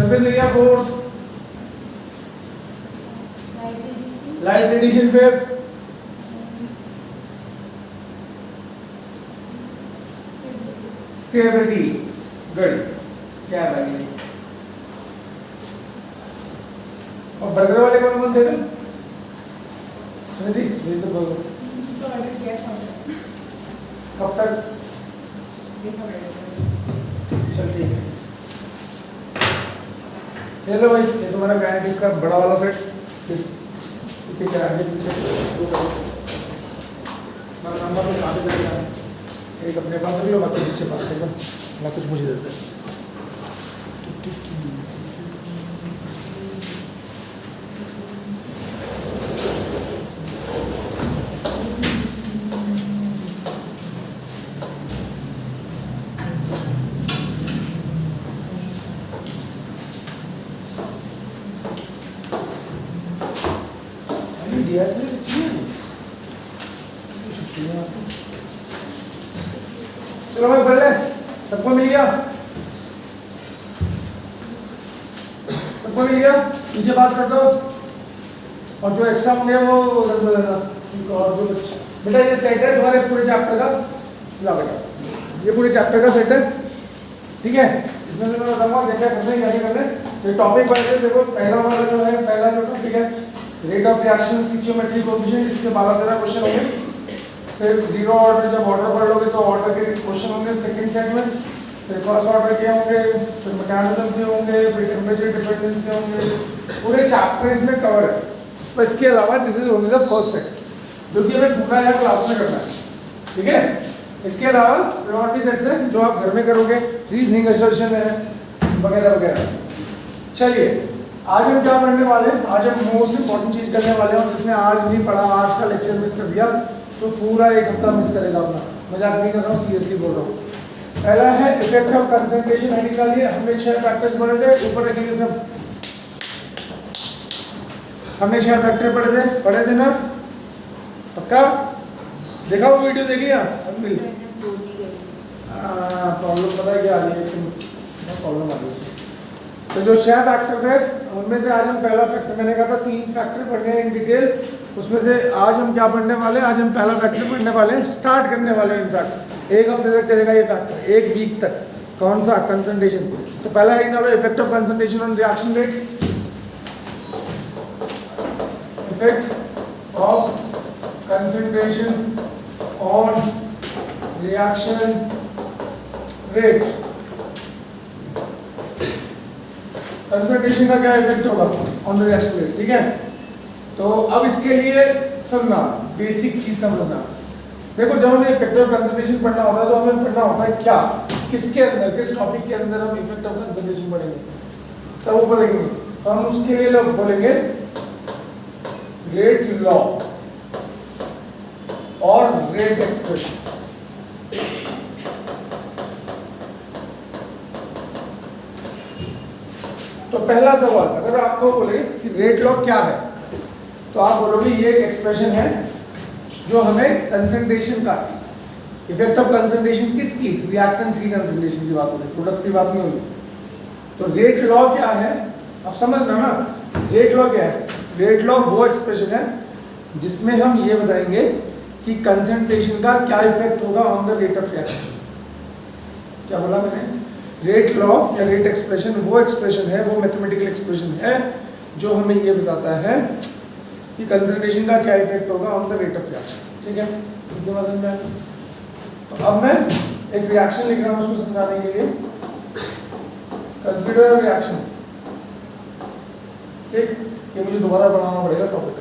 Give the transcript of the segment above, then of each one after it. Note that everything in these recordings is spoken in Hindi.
Surface area fourth, light radiation fifth, stability. Good, क्या है भाई? और बर्गर वाले कौन कौन थे? सुनिधि, ये सब बोलो। कब तक? चल ठीक है। ये लो भाई, ये तुम्हारा काइनेटिक्स का बड़ा वाला सेट। इस के आगे पीछे नंबर में काफी करेगा। एक अपने पास रख लो, बाकी पीछे पास कर दो, ना कुछ मुझे देते हैं। चलो भाई पढ़ ले, सबको मिल गया? सबको मिल गया? नीचे पास कर दो, और जो एक्स्ट्रा होंगे वो रख दो देना। और जो बेटा ये सेट है तुम्हारे पूरे चैप्टर का। ला बेटा, ये पूरे चैप्टर का सेट है, ठीक है? इसमें से मैं बताऊंगा क्या क्या करना है, क्या नहीं करना है। ये टॉपिक बन गए, देखो पहला वाला जो है, पहला जो टॉपिक है रेट ऑफ रिएक्शन स्टिचियोमेट्री कोएफिशिएंट, इसके 12-13 क्वेश्चन होंगे। फिर जीरो ऑर्डर, जब ऑर्डर पढ़ लोगे तो ऑर्डर के क्वेश्चन होंगे सेकंड सेट में। फिर फर्स्ट ऑर्डर के होंगे, फिर मैकेनिज्म के होंगे, फिर टेम्परेचर डिपेंडेंस के होंगे। पूरे चैप्टर इसमें कवर है। तो इसके अलावा this is only the first set, जो कि हमें पूरा यहाँ क्लास में करना है, ठीक है? इसके अलावा और भी सेट्स हैं जो आप घर में करोगे, रीजनिंग असर्शन है वगैरह वगैरह। चलिए, आज हम क्या पढ़ने वाले हैं? आज हम मोस्ट इंपॉर्टेंट चीज करने वाले हैं। जिसने आज नहीं पढ़ा, आज का लेक्चर मिस कर दिया, तो पूरा एक हफ्ता मिस करेगा अपना। मजाक नहीं कर रहा हूँ, सीरियसली बोल रहा हूँ। पहला है इफेक्ट ऑफ कंसंट्रेशन। है निकालिए, हमने 6 फैक्टर्स पढ़े थे, ऊपर रखेंगे सब। हमने 6 फैक्टर पढ़े थे ना? पक्का? देखा वो वीडियो, देख लिया? प्रॉब्लम पता है क्या आ रही है? प्रॉब्लम आ रही है। तो जो 6 फैक्टर थे उनमें से आज हम पहला फैक्टर, मैंने कहा था 3 फैक्टर पढ़ने हैं इन डिटेल, उसमें से आज हम क्या पढ़ने वाले हैं? आज हम पहला फैक्टर पढ़ने वाले हैं, स्टार्ट करने वाले हैं। इनफैक्ट 1 हफ्ते तक चलेगा ये फैक्टर, 1 वीक तक। कौन सा? कंसंट्रेशन। तो पहला है ना, effect of concentration on reaction rate. Effect of concentration on reaction rate. Concentration का क्या इफेक्ट होगा ऑन द रिएक्शन रेट, ठीक है? तो अब इसके लिए समझना, बेसिक चीज समझना। देखो, जब हमें इफेक्ट ऑफ कंसंट्रेशन पढ़ना होता है तो हमें पढ़ना होता है क्या, किसके अंदर, किस टॉपिक के अंदर हम इफेक्ट ऑफ कंसंट्रेशन पढ़ेंगे, सब ऊपर देखेंगे। तो हम उसके लिए लोग बोलेंगे रेट लॉ और रेट एक्सप्रेशन। तो पहला सवाल, अगर आपको बोले कि रेट लॉ क्या है, तो आप बोलोगे ये एक एक्सप्रेशन है जो हमें कंसंट्रेशन का, इफेक्ट ऑफ कंसंट्रेशन किसकी? रिएक्टेंट्स की कंसंट्रेशन की बात हो रही है, प्रोडक्ट्स की बात नहीं हो रही। तो रेट लॉ क्या है, अब समझना ना। रेट लॉ क्या है? रेट लॉ वो एक्सप्रेशन है जिसमें हम ये बताएंगे कि कंसंट्रेशन का क्या इफेक्ट होगा on the rate of reaction. क्या बोला मैंने? रेट लॉ या रेट एक्सप्रेशन वो एक्सप्रेशन है, वो मैथमेटिकल एक्सप्रेशन है जो हमें ये बताता है कि कंसंट्रेशन का क्या इफेक्ट होगा on the rate of reaction, ठीक है? कितने समझ में आया? तो अब मैं एक रिएक्शन लिख रहा हूँ उसको समझाने के लिए। कंसीडर रिएक्शन, ठीक? ये मुझे दोबारा बनाना पड़ेगा टॉपिक,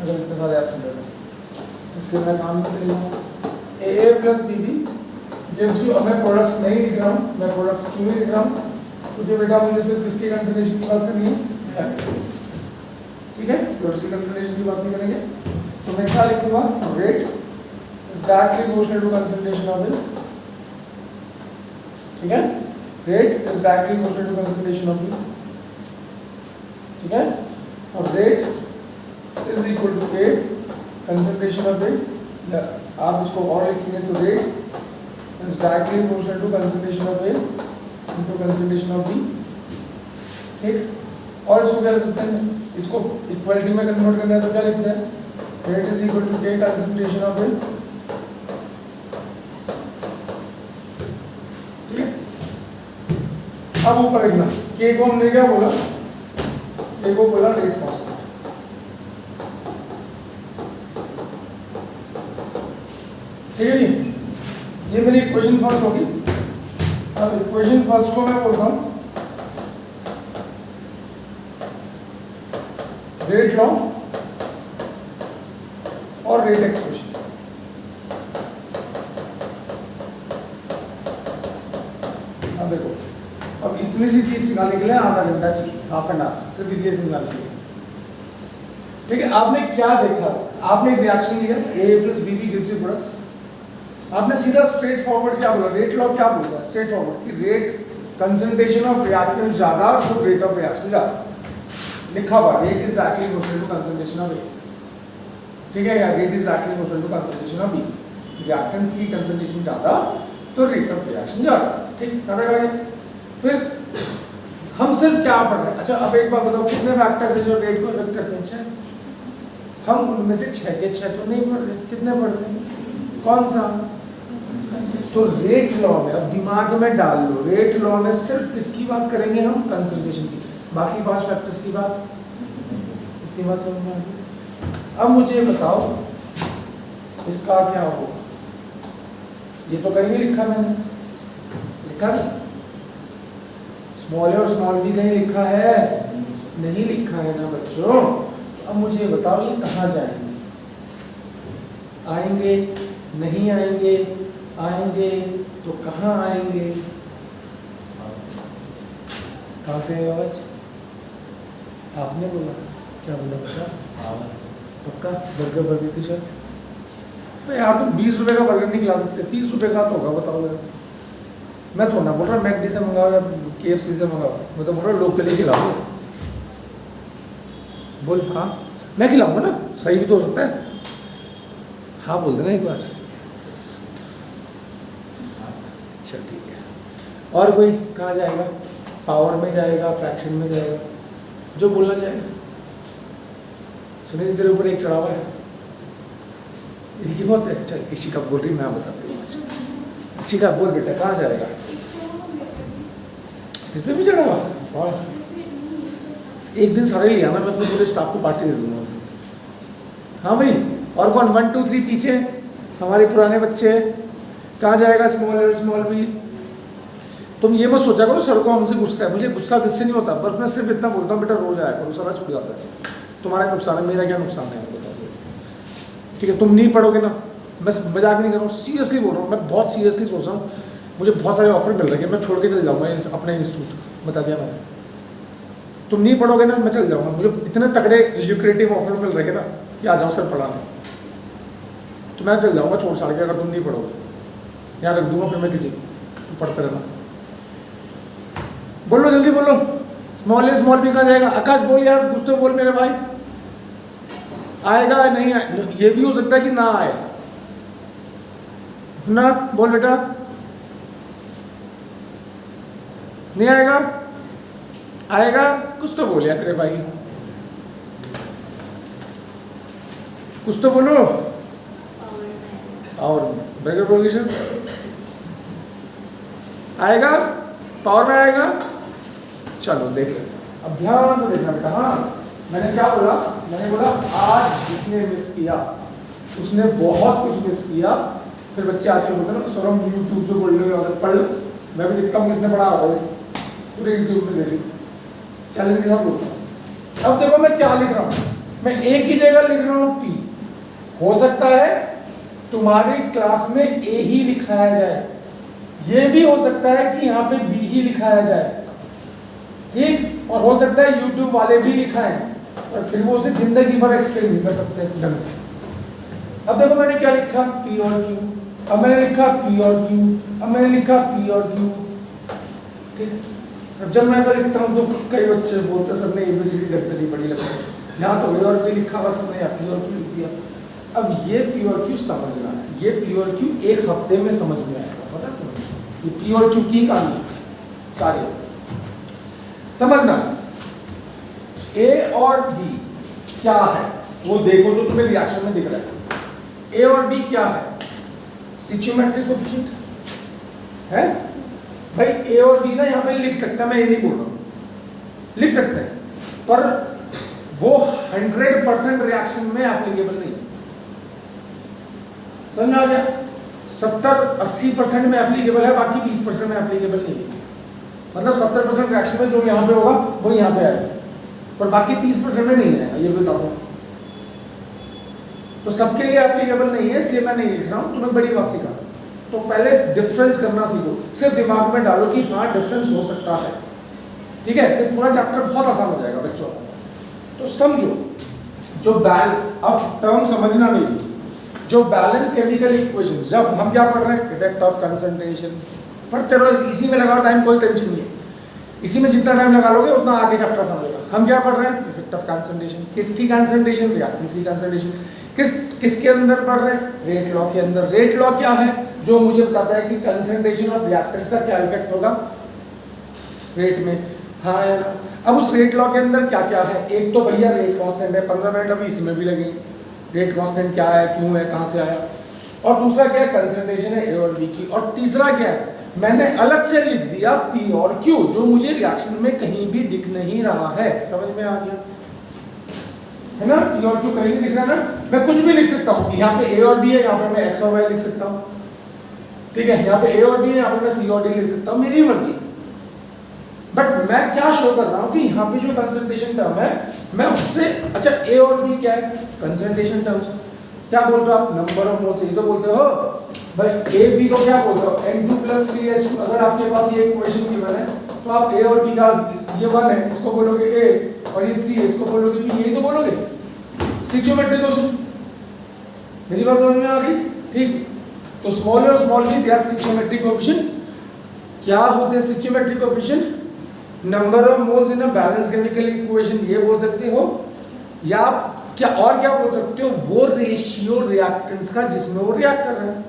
अगर इतने सारे ऑप्शन दे रहे। इसके मैं काम नहीं चलेगा। AA plus BB gives you, अब मैं प्रोडक्ट्स नहीं लिख रहा हूँ, मैं प्रोडक्ट्स क्यों नहीं लिख रहा हूँ? क्योंकि बेटा मुझे सिर्फ किसकी कंसंट्रेशन की बात करनी है, ठीक है? प्रोडक्ट्स की कंसंट्रेशन की बात नहीं करेंगे। तो मैं क्या लिखूंगा? Rate is directly proportional to concentration of B, ठीक है? Rate is directly proportional to concentration of B, ठीक है? और rate is equal to K concentration of A, या आप इसको और लिखेंगे तो rate is directly proportional to concentration of A into concentration of B, ठीक। और इसको क्या लिख सकते हैं, इसको इक्वालिटी में कन्वर्ट करना है तो क्या लिखते हैं, rate is equal to K concentration of bill. ठीक है। अब ऊपर लिखना, के को हमने क्या बोला, के को बोला रेट कांस्टेंट। ठीक है जी, ये मेरी इक्वेशन फर्स्ट होगी। अब इक्वेशन फर्स्ट को मैं बोलता हूं रेट लॉ और रेट एक्सप्रेशन। अब देखो, अब इतनी सी चीज सिखाने के लिए आधा घंटा चाहिए, हाफ एन आवर सिर्फ ये सिखाने के लिए। ठीक है, आपने क्या देखा, आपने एक रिएक्शन लिया A plus B B gives you products, आपने सीधा स्ट्रेट फॉरवर्ड क्या बोला, रेट लॉ क्या बोलता है स्ट्रेट फॉरवर्ड कि रेट कंसंट्रेशन ऑफ रिएक्टेंट ज्यादा तो रेट ऑफ रिएक्शन ज्यादा, लिखा हुआ rate is directly proportional to concentration of A. ठीक है, या rate is directly proportional to concentration of B, reactants की कंसंट्रेशन ज्यादा तो रेट ऑफ रिएक्शन ज्यादा। ठीक, करेगा। फिर हम सिर्फ क्या पढ़ रहे हैं, अच्छा अब एक बात बताओ, कितने फैक्टर्स हैं जो रेट को इफेक्ट करते हैं, 6। हम उनमें से 6 के 6 तो नहीं पढ़ रहे, कितने पढ़ रहे हैं, कौन सा, तो रेट लॉ में अब दिमाग में डाल लो, रेट लॉ में सिर्फ किसकी बात करेंगे हम, कंसंट्रेशन की, बाकी 5 फैक्टर्स की बात, इतनी बात समझ में आ गई। अब मुझे बताओ इसका क्या होगा, ये तो कहीं नहीं लिखा मैंने, लिखा नहीं, स्मॉल और स्मॉल भी कहीं लिखा है, नहीं लिखा है ना बच्चों। अब मुझे बताओ ये कहाँ जाएंगे, आएंगे नहीं आएंगे, आएंगे तो कहाँ आएंगे, कहाँ से है आवाज, आपने बोला, क्या बोला बच्चा, पक्का बर्गर बर्गर की शर्त, यार तो 20 रुपए का बर्गर नहीं खिला सकते, 30 रुपए का तो होगा, बताओ जरा। मैं तो ना बोल रहा मैकडी से मंगाओ या KFC से मंगाओ, मैं तो बोल रहा लोकली खिलाओ, बोल हाँ मैं खिलाऊंगा ना, सही भी तो हो सकता है, हाँ बोल देना एक बार। अच्छा ठीक है, और कोई कहाँ जाएगा, पावर में जाएगा, फ्रैक्शन में जाएगा, जो बोलना चाहेगा। सुनिए तेरे ऊपर एक चढ़ा हुआ है, इनकी बहुत है, चल इसी का बोल रही, मैं बताती हूँ, इसी का बोल बेटा, कहाँ जाएगा, इस पे भी चढ़ा हुआ, और एक दिन सारे लिया ना, मैं अपने पूरे स्टाफ को पार्टी दे दूंगा। हाँ भाई, और कौन, 1 2 3 पीछे हमारे पुराने बच्चे, कहाँ जाएगा, स्मॉल भी। तुम ये मत सोचा करो सर को हमसे गुस्सा है, मुझे गुस्सा किससे नहीं होता, पर मैं सिर्फ इतना बोलता हूँ बेटा रोज आया करो, सारा छूट जाता है, तुम्हारा नुकसान है, मेरा क्या नुकसान है बताओ। ठीक है, तुम नहीं पढ़ोगे ना, मैं मजाक नहीं कर रहा हूँ, सीरियसली बोल रहा हूँ, मैं बहुत सीरियसली सोच रहा हूँ, मुझे बहुत सारे ऑफर मिल रहे हैं, मैं छोड़ के चल जाऊँगा अपने इंस्टीट्यूट, बता दिया मैंने। तुम नहीं पढ़ोगे ना, मैं चल जाऊँगा, मुझे इतने तगड़े ल्यूक्रेटिव ऑफर मिल रहे हैं ना कि आ जाओ सर पढ़ाने, तो मैं चल जाऊँगा छोड़ छाड़ के, अगर तुम नहीं पढ़ोगे, यहाँ रख दूंगा फिर मैं किसी को, पढ़ते रहना। बोलो जल्दी बोलो, स्मॉल भी कहाँ जाएगा, आकाश बोल यार, कुछ तो बोल मेरे भाई, आएगा नहीं आए, ये भी हो सकता है कि ना आए ना, बोल बेटा, नहीं आएगा, आएगा, कुछ तो बोल यार मेरे भाई, कुछ तो बोलो। और ब्रेकर प्रोग्रेशन आएगा, पावर में आएगा, चलो देख लेते हैं, अब ध्यान से देखना बेटा। हाँ मैंने क्या बोला, मैंने बोला आज जिसने मिस किया उसने बहुत कुछ मिस किया। फिर बच्चे आजकल बोलते हैं ना सर हम यूट्यूब से पढ़ लो, मैं भी देखता हूँ किसने पढ़ा होगा, इसे पूरे यूट्यूब में देख लो, चैलेंज के साथ बोलता हूँ। अब देखो मैं क्या लिख रहा हूँ, मैं एक ही जगह लिख रहा हूँ P, हो सकता है तुम्हारी क्लास में A ही लिखाया जाए, ये भी हो सकता है कि यहाँ पे B ही लिखाया जाए, ठीक, और हो सकता है YouTube वाले भी लिखाएं, और फिर वो उसे जिंदगी भर एक्सप्लेन नहीं कर सकते ढंग से। अब देखो मैंने क्या लिखा, P और Q, अब मैंने लिखा P और Q, अब मैंने लिखा P और Q, ठीक। अब जब मैं ऐसा लिखता हूँ तो कई बच्चे बोलते सर ने ABCD ढंग से नहीं पढ़ी, लगता है यहाँ तो A और P लिखा हुआ, सबने यहाँ P और Q लिख दिया। अब ये P और Q समझना है, ये P और Q एक हफ्ते में समझ में आएगा, पता तुम्हें, ये P और Q की कहानी है सारी समझना। ए और बी क्या है वो देखो, जो तुम्हें रिएक्शन में दिख रहा है। ए और बी क्या है? स्टिचियोमेट्रिक कोएफिशिएंट है भाई। ए और बी ना यहाँ पे लिख सकता है, मैं ये नहीं बोल रहा हूँ, लिख सकते हैं, पर वो 100% रिएक्शन में एप्लीकेबल नहीं है। समझ में आ गया? 70-80% में एप्लीकेबल है, बाकी 20% में एप्लीकेबल नहीं है। मतलब 70% रिएक्शन में जो यहाँ पे होगा वो यहाँ पे आएगा, पर बाकी 30% में नहीं आएगा, ये बता दो। तो सबके लिए एप्लीकेबल नहीं है, इसलिए मैं नहीं लिख रहा हूँ, तुम्हें बड़ी बात सिखा। तो पहले डिफरेंस करना सीखो, सिर्फ दिमाग में डालो कि हाँ डिफरेंस हो सकता है, ठीक है? फिर पूरा चैप्टर बहुत आसान हो जाएगा बच्चों। तो समझो, जो अब टर्म समझना मेरी, जो बैलेंस केमिकल इक्वेशन, जब हम क्या पढ़ रहे हैं, इफेक्ट ऑफ कंसंट्रेशन, पढ़ते रहो, इसी में लगाओ टाइम, कोई टेंशन नहीं है। इसी में जितना टाइम लगा लोगे उतना आगे चैप्टर समझेगा। हम क्या पढ़ रहे हैं? Effect of concentration. किसकी कंसंट्रेशन? रिएक्टेंट्स की कंसंट्रेशन। किसके अंदर पढ़ रहे हैं? रेट लॉ के अंदर। रेट लॉ क्या है? जो मुझे बताता है कि कंसंट्रेशन ऑफ रिएक्टेंट्स का क्या इफेक्ट होगा रेट में, हाँ या ना। अब उस रेट लॉ के अंदर क्या क्या है? एक तो भैया रेट कांस्टेंट है, 15 मिनट अभी इसमें भी लगेंगे। रेट कांस्टेंट क्या है, क्यों है, कहाँ से आया। और दूसरा क्या है? कंसंट्रेशन है ए और बी की। और तीसरा क्या है? मैंने अलग से लिख दिया पी और क्यू, जो मुझे रिएक्शन में कहीं भी दिख नहीं रहा है। समझ में आ गया है ना? पी और क्यू कहीं नहीं दिख रहा ना, मैं कुछ भी लिख सकता हूँ। यहाँ पे ए और बी है, यहाँ पे मैं एक्स और वाई लिख सकता हूँ, ठीक है? यहाँ पे ए और बी है, यहाँ पे मैं सी और डी लिख सकता हूँ, मेरी मर्जी। बट मैं क्या शो कर रहा हूँ कि यहाँ पे जो कंसंट्रेशन टर्म है, मैं उससे, अच्छा ए और बी क्या है? Concentration terms. क्या बोलते हो आप? Number of moles. ये तो बोलते हो भाई। ए बी को क्या बोलते हो? N2 + 3S2। अगर आपके पास ये इक्वेशन गिवन है तो आप ए और बी का, ये 1 है, इसको बोलोगे ए, और ये 3 है, इसको बोलोगे बी, ये तो बोलोगे स्टिचियोमेट्रिक कोएफिशिएंट। मेरी बात समझ में आ गई? ठीक। तो स्मॉल और small B they are stoichiometric coefficient. क्या होते हैं stoichiometric coefficient? Number of moles in a balance chemical equation, ये बोल सकते हो, या आप क्या और क्या बोल सकते हो? वो रेशियो रिएक्टेंट्स का जिसमें वो रिएक्ट कर रहे हैं।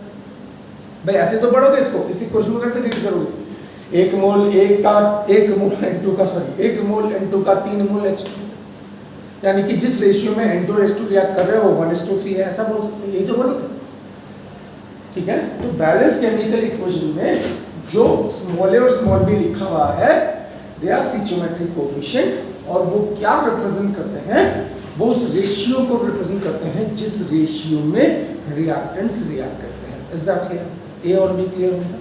भाई ऐसे तो पढ़ोगे इसको, इस इक्वेशन को कैसे रीड करोगे? 1 मोल N2 का, सॉरी 1 मोल N2 का 3 मोल H2, यानी कि जिस रेशियो में N2 और H2 रिएक्ट कर रहे हो 1:3 है, ऐसा बोल सकते हो। यही तो बोलोगे, ठीक है? तो बैलेंस केमिकल इक्वेशन में जो स्मॉल ए और स्मॉल बी लिखा हुआ है, दे आर स्टिचियोमेट्रिक कोएफिशिएंट। और वो क्या रिप्रेजेंट करते हैं? वो उस रेशियो को रिप्रेजेंट करते हैं जिस रेशियो में रिएक्टेंट्स रिएक्ट करते हैं। Is that clear? ए और बी क्लियर होगा,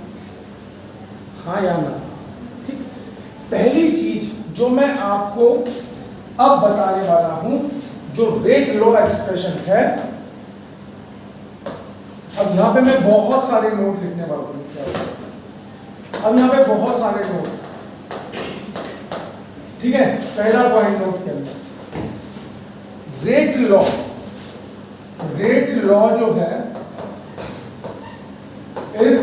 हाँ या ना? ठीक। पहली चीज जो मैं आपको अब बताने वाला हूं, जो रेट लॉ एक्सप्रेशन है, अब यहां पे मैं बहुत सारे नोट लिखने वाला हूं। अब यहां पे बहुत सारे नोट, ठीक है? पहला पॉइंट नोट के अंदर रेट लॉ जो है is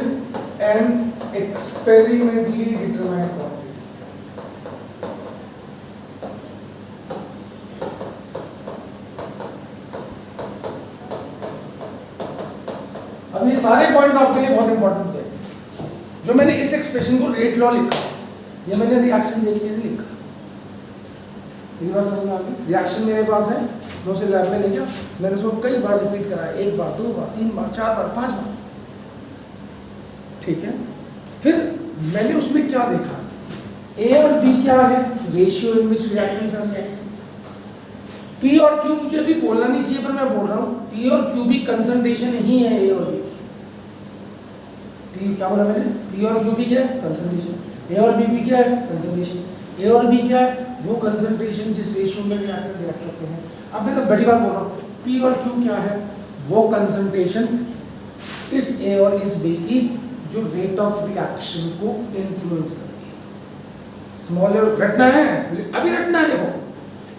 an experimentally determined quantity। अब ये सारे पॉइंट्स आपके लिए बहुत इंपॉर्टेंट है। जो मैंने इस एक्सप्रेशन को रेट लॉ लिखा, ये मैंने रिएक्शन देख के नहीं लिखा। मेरी बात समझ में आ गई? रिएक्शन मेरे पास है, मैं उसे लैब में ले गया, मैंने उसको कई बार रिपीट कराया, 1 बार 2 बार 3 बार 4 बार 5 बार, ठीक है? फिर मैंने उसमें क्या देखा? ए और बी क्या है? Ratio in which reactants are react. P और क्यू मुझे अभी बोलना नहीं चाहिए, पर मैं बोल रहा हूं, पी और क्यू भी कंसंट्रेशन ही है ए और बी की। क्या बोला मैंने? पी और क्यू भी क्या है? कंसंट्रेशन। ए और बी भी क्या है? कंसंट्रेशन। ए और बी क्या है? वो कंसंट्रेशन जिस रेशियो में रिएक्टेंट रिएक्ट करते हैं। अब मैं तो बड़ी बात बोल रहा हूँ, पी और क्यू क्या है? वो कंसंट्रेशन इस ए और इस बी की जो रेट ऑफ रिएक्शन को इन्फ्लुएंस करती है। स्मॉल और रटना है, अभी रटना है। देखो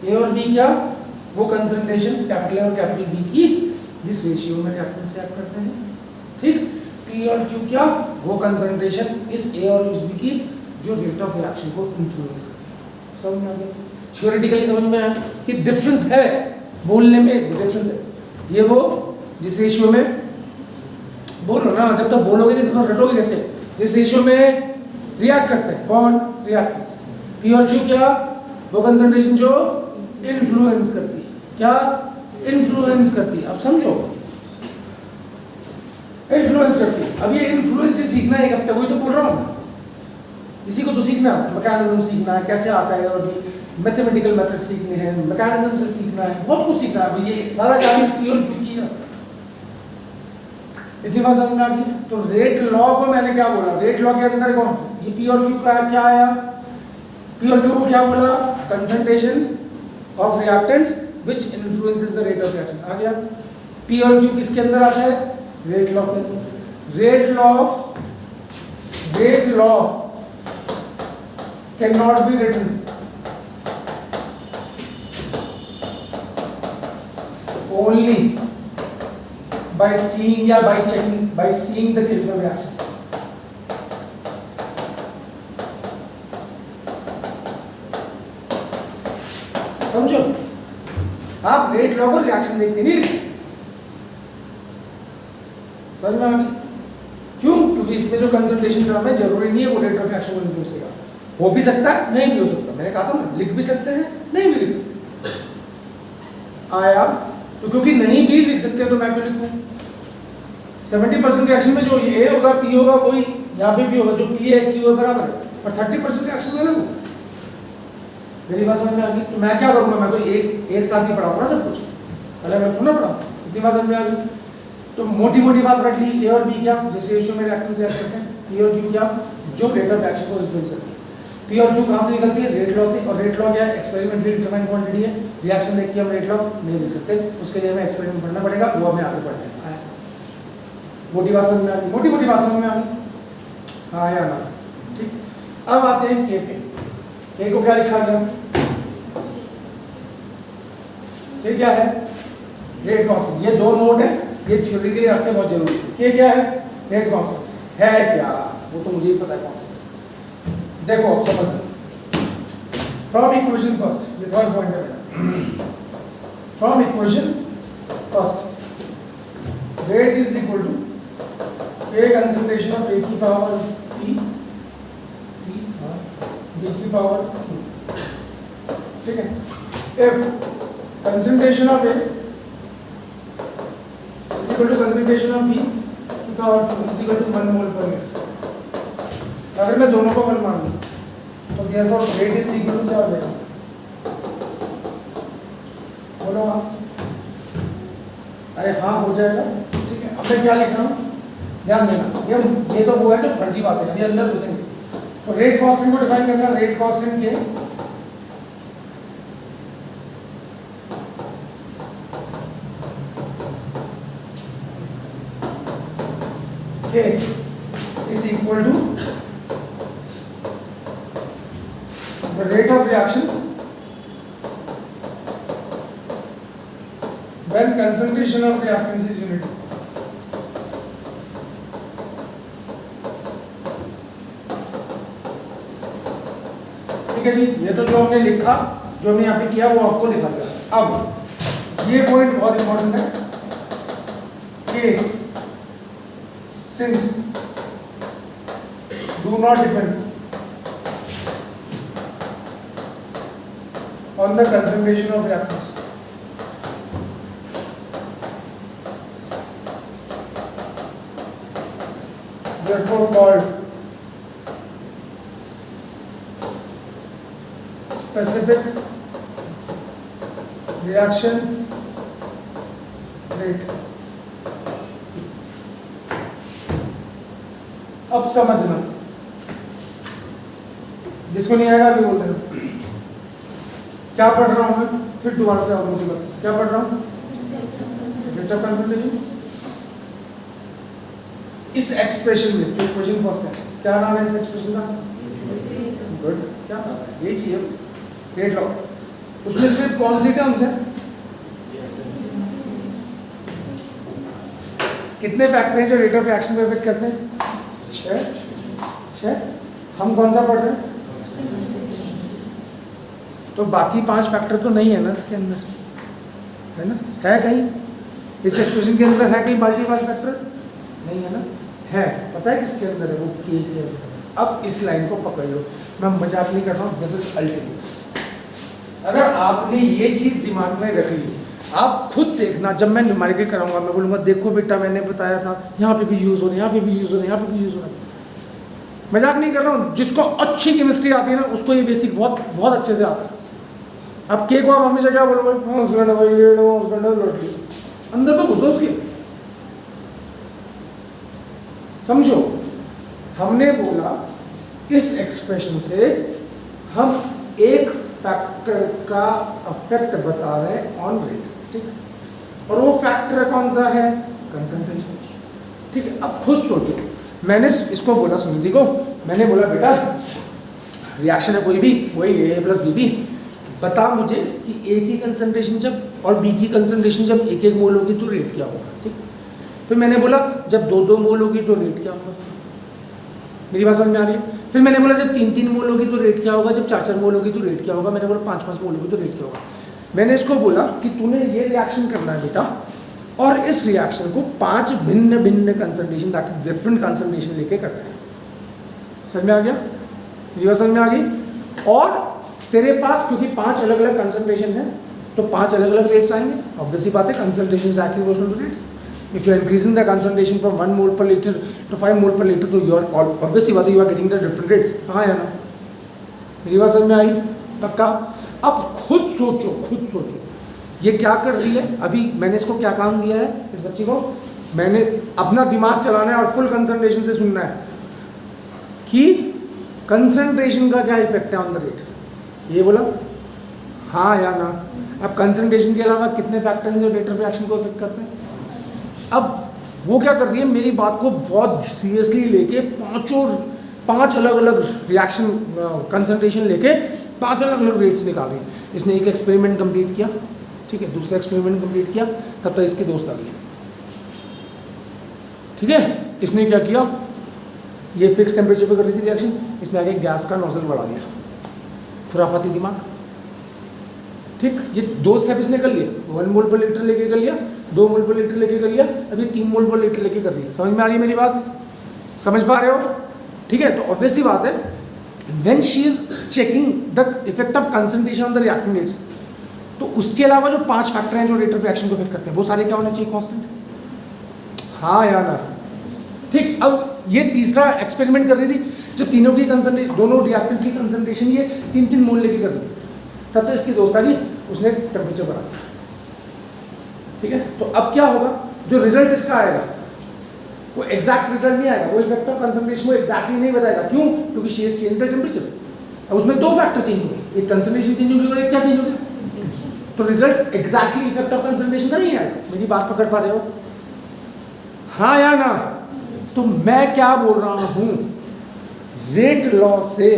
ए और बी क्या? वो कंसंट्रेशन कैपिटल ए और कैपिटल बी की जिस रेशियो में रिएक्टेंट्स रिएक्ट करते हैं, ठीक? पी और क्यू क्या? वो कंसंट्रेशन इस ए और इस बी की जो रेट ऑफ रिएक्शन को इन्फ्लुएंस करती है। समझ में आ गया? थ्योरेटिकली समझ में आया कि डिफरेंस है, बोलने में डिफरेंस है। ये वो जिस रेशियो में, बोलो ना, जब तक बोलोगे नहीं तो रटोगे कैसे? जिस रेशियो में रिएक्ट करते हैं, कौन? रिएक्टेंट्स। पी और क्यू क्या? वो कंसंट्रेशन जो इन्फ्लुएंस करती है। क्या इन्फ्लुएंस करती है? अब समझो, इन्फ्लुएंस करती है। अब ये इन्फ्लुएंस से सीखना एक हफ्ते, वही तो बोल रहा हूँ मैं, इसी को तो सीखना है। मैकेनिज्म सीखना है, कैसे आता है, और मैथमेटिकल मेथड सीखने हैं, मैकेनिज्म से सीखना है, बहुत कुछ सीखना है। अब ये सारा काम इस प्योर क्यू की है। इतनी बात समझ में आ गई? तो रेट लॉ को मैंने क्या बोला? रेट लॉ के अंदर कौन, ये पी और क्यू का क्या आया? पी और क्यू को क्या बोला? Concentration of reactants which influences the rate of reaction. आ गया? पी और क्यू किसके अंदर आता है? रेट लॉ के अंदर। Rate law can not be written only by seeing या by checking, by seeing the chemical reaction. समझो, आप रेट लॉ को रिएक्शन देख के नहीं लिखते। समझ में आ गई? क्यों? क्योंकि इसमें जो कंसंट्रेशन टर्म है जरूरी नहीं है वो रेट ऑफ रिएक्शन को इन्फ्लुएंस करेगा। हो भी सकता है, नहीं भी हो सकता। मैंने कहा था ना, लिख भी सकते हैं, नहीं भी लिख सकते। आया? तो क्योंकि नहीं भी लिख सकते तो मैं क्यों लिखूं? 70% रिएक्शन में जो ए होगा, पी होगा, वही यहाँ पे भी होगा। जो पी है, क्यू है, बराबर है। पर 30% रिएक्शन में ना, मेरी बात समझ में आ गई? तो मैं क्या करूँगा? मैं तो एक साथ ही पढ़ाऊंगा ना सब कुछ, अलग अलग थोड़ा पढ़ाऊँ। इतनी बात समझ में आ गई? तो मोटी मोटी बात रख ली। ए और बी क्या, जैसे रेशियो में रिएक्टेंस रिएक्ट करते हैं। पी और क्यू क्या, जो रेट ऑफ रिएक्शन को इन्फ्लुएंस करती है। पी और क्यू कहाँ से निकलती है? रेट लॉ से। और रेट लॉ क्या है? एक्सपेरिमेंटली डिटरमाइन क्वांटिटी है। रिएक्शन देख के हम रेट लॉ नहीं लिख सकते, उसके लिए हमें एक्सपेरिमेंट पढ़ना पड़ेगा, वो हमें आगे पढ़ना है। मोटी बात समझ में आ गई? मोटी मोटी बात समझ में आ गई? हाँ या ना? ठीक। अब आते हैं के पे। के को क्या लिखा गया? के क्या है? Rate constant. ये दो नोट है, ये थ्योरी के लिए आपके बहुत जरूरी है। के क्या है? रेट कांस्टेंट है। क्या? वो तो मुझे ही पता है कांस्टेंट। देखो अब समझ लो। फ्रॉम इक्वेशन फर्स्ट, ये थर्ड पॉइंट है मेरा। From equation first, rate is equal to A concentration of A की पावर P, B की पावर Q, ठीक है? If concentration of A is equal to concentration of B की पावर Q is equal to 1 mole per liter, अगर मैं दोनों को 1 मान लूँ तो therefore rate is equal to क्या हो जाएगा? बोलो आप। अरे हाँ हो जाएगा, ठीक है? अब मैं क्या लिख रहा हूँ? ध्यान देना, ये तो वो है जो फर्जी बात है, अभी अंदर घुसेंगे। तो रेट कांस्टेंट को डिफाइन करना, rate constant K is equal to the rate of reaction when concentration of reactants is unit. जी, ये तो जो हमने लिखा, जो हमने यहाँ पे किया वो आपको लिखा था। अब ये पॉइंट बहुत इंपॉर्टेंट है कि since do not depend on the concentration of reactance, therefore called specific reaction rate। अब समझना, जिसको नहीं आएगा अभी बोल देना। क्या पढ़ रहा हूं मैं? फिर दोबारा से आप मुझे बताओ क्या पढ़ रहा हूं? Rate of concentration. इस एक्सप्रेशन में जो इक्वेशन फर्स्ट है, क्या नाम है इस एक्सप्रेशन का? गुड, क्या बात है, ये चाहिए बस। रेट लॉ, उसमें सिर्फ कौन सी टर्म्स है? कितने फैक्टर हैं जो रेट ऑफ रिएक्शन को इफेक्ट करते हैं? 6। हम कौन सा पढ़ रहे हैं? तो बाकी 5 फैक्टर तो नहीं है ना इसके अंदर, है ना? है कहीं इस एक्सप्रेशन के अंदर है कहीं बाकी 5 फैक्टर? नहीं है ना? है, पता है किसके अंदर है? वो के अंदर। अब इस लाइन को पकड़ लो, मैं मजाक नहीं कर रहा हूँ, दिस इज अल्टीमेट। अगर आपने ये चीज दिमाग में रख ली, आप खुद देखना, जब मैं न्यूमेरिकल कराऊंगा मैं बोलूंगा देखो बेटा मैंने बताया था यहाँ पे भी यूज हो रहे हैं, यहाँ पे भी यूज हो रहे हैं, यहाँ पे भी यूज हो रहे हैं। मजाक नहीं कर रहा हूँ, जिसको अच्छी केमिस्ट्री आती है ना उसको ये बेसिक बहुत बहुत अच्छे से आता है। अब के को आप हमेशा क्या बोलोगे, अंदर तो घुसो उसके, समझो। हमने बोला इस एक्सप्रेशन से हम एक फैक्टर का इफेक्ट बता रहे हैं ऑन रेट, ठीक, और वो फैक्टर कौन सा है, कंसंट्रेशन, ठीक है। अब खुद सोचो, मैंने इसको बोला सुनिधि को, मैंने बोला बेटा रिएक्शन है कोई भी, वही ए प्लस बी बी, बता मुझे कि ए की कंसंट्रेशन जब और बी की कंसंट्रेशन जब एक एक मोल होगी तो रेट क्या होगा, ठीक। फिर मैंने बोला जब दो दो मोल होगी तो रेट क्या होगा, मेरी बात समझ में आ रही है। फिर मैंने बोला जब तीन तीन मोल होगी तो रेट क्या होगा, जब चार चार मोल होगी तो रेट क्या होगा, मैंने बोला पाँच पाँच मोल होगी तो रेट क्या होगा। मैंने इसको बोला कि तूने ये रिएक्शन करना है बेटा, और इस रिएक्शन को पांच भिन्न भिन्न concentration, that is different concentration लेके करना है। समझ में आ गया, ये समझ में आ गई। और तेरे पास क्योंकि पांच अलग अलग कंसंट्रेशन है तो पांच अलग अलग रेट्स आएंगे, ऑब्वियसली बात है, concentration is directly proportional to rate. If you are increasing the concentration from 1 mole per liter to 5 mole per liter, तो you are obviously बात है you are getting the different rates, हाँ या ना, मेरी बात समझ में आई पक्का। अब खुद सोचो ये क्या कर रही है। अभी मैंने इसको क्या काम दिया है, इस बच्ची को मैंने अपना दिमाग चलाना है और फुल कंसंट्रेशन से सुनना है कि कंसंट्रेशन का क्या इफेक्ट है ऑन द रेट, ये बोला हाँ या ना। अब कंसंट्रेशन के अलावा कितने फैक्टर्स हैं जो रेट ऑफ रिएक्शन को इफेक्ट करते हैं। अब वो क्या कर रही है, मेरी बात को बहुत सीरियसली लेके पांच अलग अलग रिएक्शन कंसंट्रेशन लेके पांच अलग अलग रेट्स निकाल रही है। इसने एक एक्सपेरिमेंट कंप्लीट किया, ठीक है, दूसरा एक्सपेरिमेंट कंप्लीट किया, तब तक इसके दोस्त आ गए, ठीक है। इसने क्या किया, ये फिक्स टेम्परेचर पे कर रही थी रिएक्शन, इसने आगे गैस का नोजल बढ़ा दिया, खुराफाती दिमाग, ठीक। ये दो स्टेप इसने कर लिए, 1 मोल पर लीटर लेके कर लिया, 2 मोल पर लीटर लेके कर लिया, अभी 3 मोल पर लीटर लेके कर रही है। समझ में आ रही है मेरी बात, समझ पा रहे हो, ठीक है। तो ऑब्वियसली बात है, when she is checking the effect of concentration on the reactive rates, तो उसके अलावा जो 5 फैक्टर हैं जो रेट ऑफ रिएक्शन को इफेक्ट करते हैं वो सारे क्या होने चाहिए, कांस्टेंट, हाँ या ना, ठीक। अब ये तीसरा एक्सपेरिमेंट कर रही थी जब तीनों की कंसंट्रेशन, दोनों रिएक्टेंट्स की कंसंट्रेशन ये 3-3 मोल लेके कर रही थी, तब तो इसकी दोस्त आ गई, उसने टेम्परेचर बढ़ा दिया, ठीक है। तो अब क्या होगा, जो रिजल्ट इसका आएगा वो एग्जैक्ट रिजल्ट नहीं आएगा, वो इफेक्ट ऑफ कंसंट्रेशन को एग्जैक्टली नहीं बताएगा। क्यों, क्योंकि she has change the temperature. अब उसमें दो फैक्टर चेंज हो गए, एक कंसंट्रेशन चेंज हो गई और एक क्या चेंज हो गया, तो result exactly effect of concentration का नहीं आएगा। मेरी बात पकड़ पा रहे हो, हाँ या ना। तो मैं क्या बोल रहा हूं, रेट लॉ से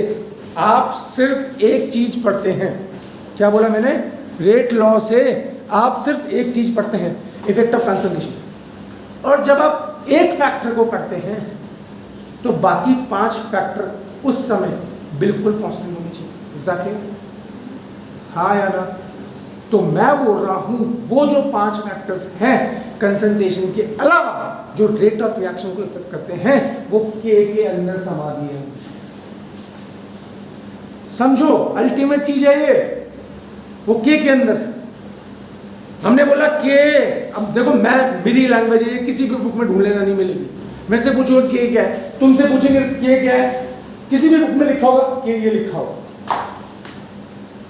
आप सिर्फ एक चीज पढ़ते हैं, क्या बोला मैंने, रेट लॉ से आप सिर्फ एक चीज पढ़ते हैं, इफेक्ट ऑफ कंसंट्रेशन। और जब आप एक फैक्टर को पढ़ते हैं तो बाकी 5 फैक्टर उस समय बिल्कुल कांस्टेंट होने चाहिए, एग्जैक्टली, हाँ या ना। तो मैं बोल रहा हूं वो जो 5 फैक्टर्स हैं कंसंट्रेशन के अलावा जो रेट ऑफ रिएक्शन को इफेक्ट करते हैं वो के अंदर समा दिए हैं। समझो, अल्टीमेट चीज है ये, वो के अंदर। हमने बोला के, अब देखो मैं, मेरी लैंग्वेज है, किसी भी बुक में ढूंढ लेना नहीं मिलेगी। मेरे से पूछोगे के क्या है, तुमसे पूछेंगे के क्या है, किसी भी बुक में लिखा होगा के, ये लिखा होगा।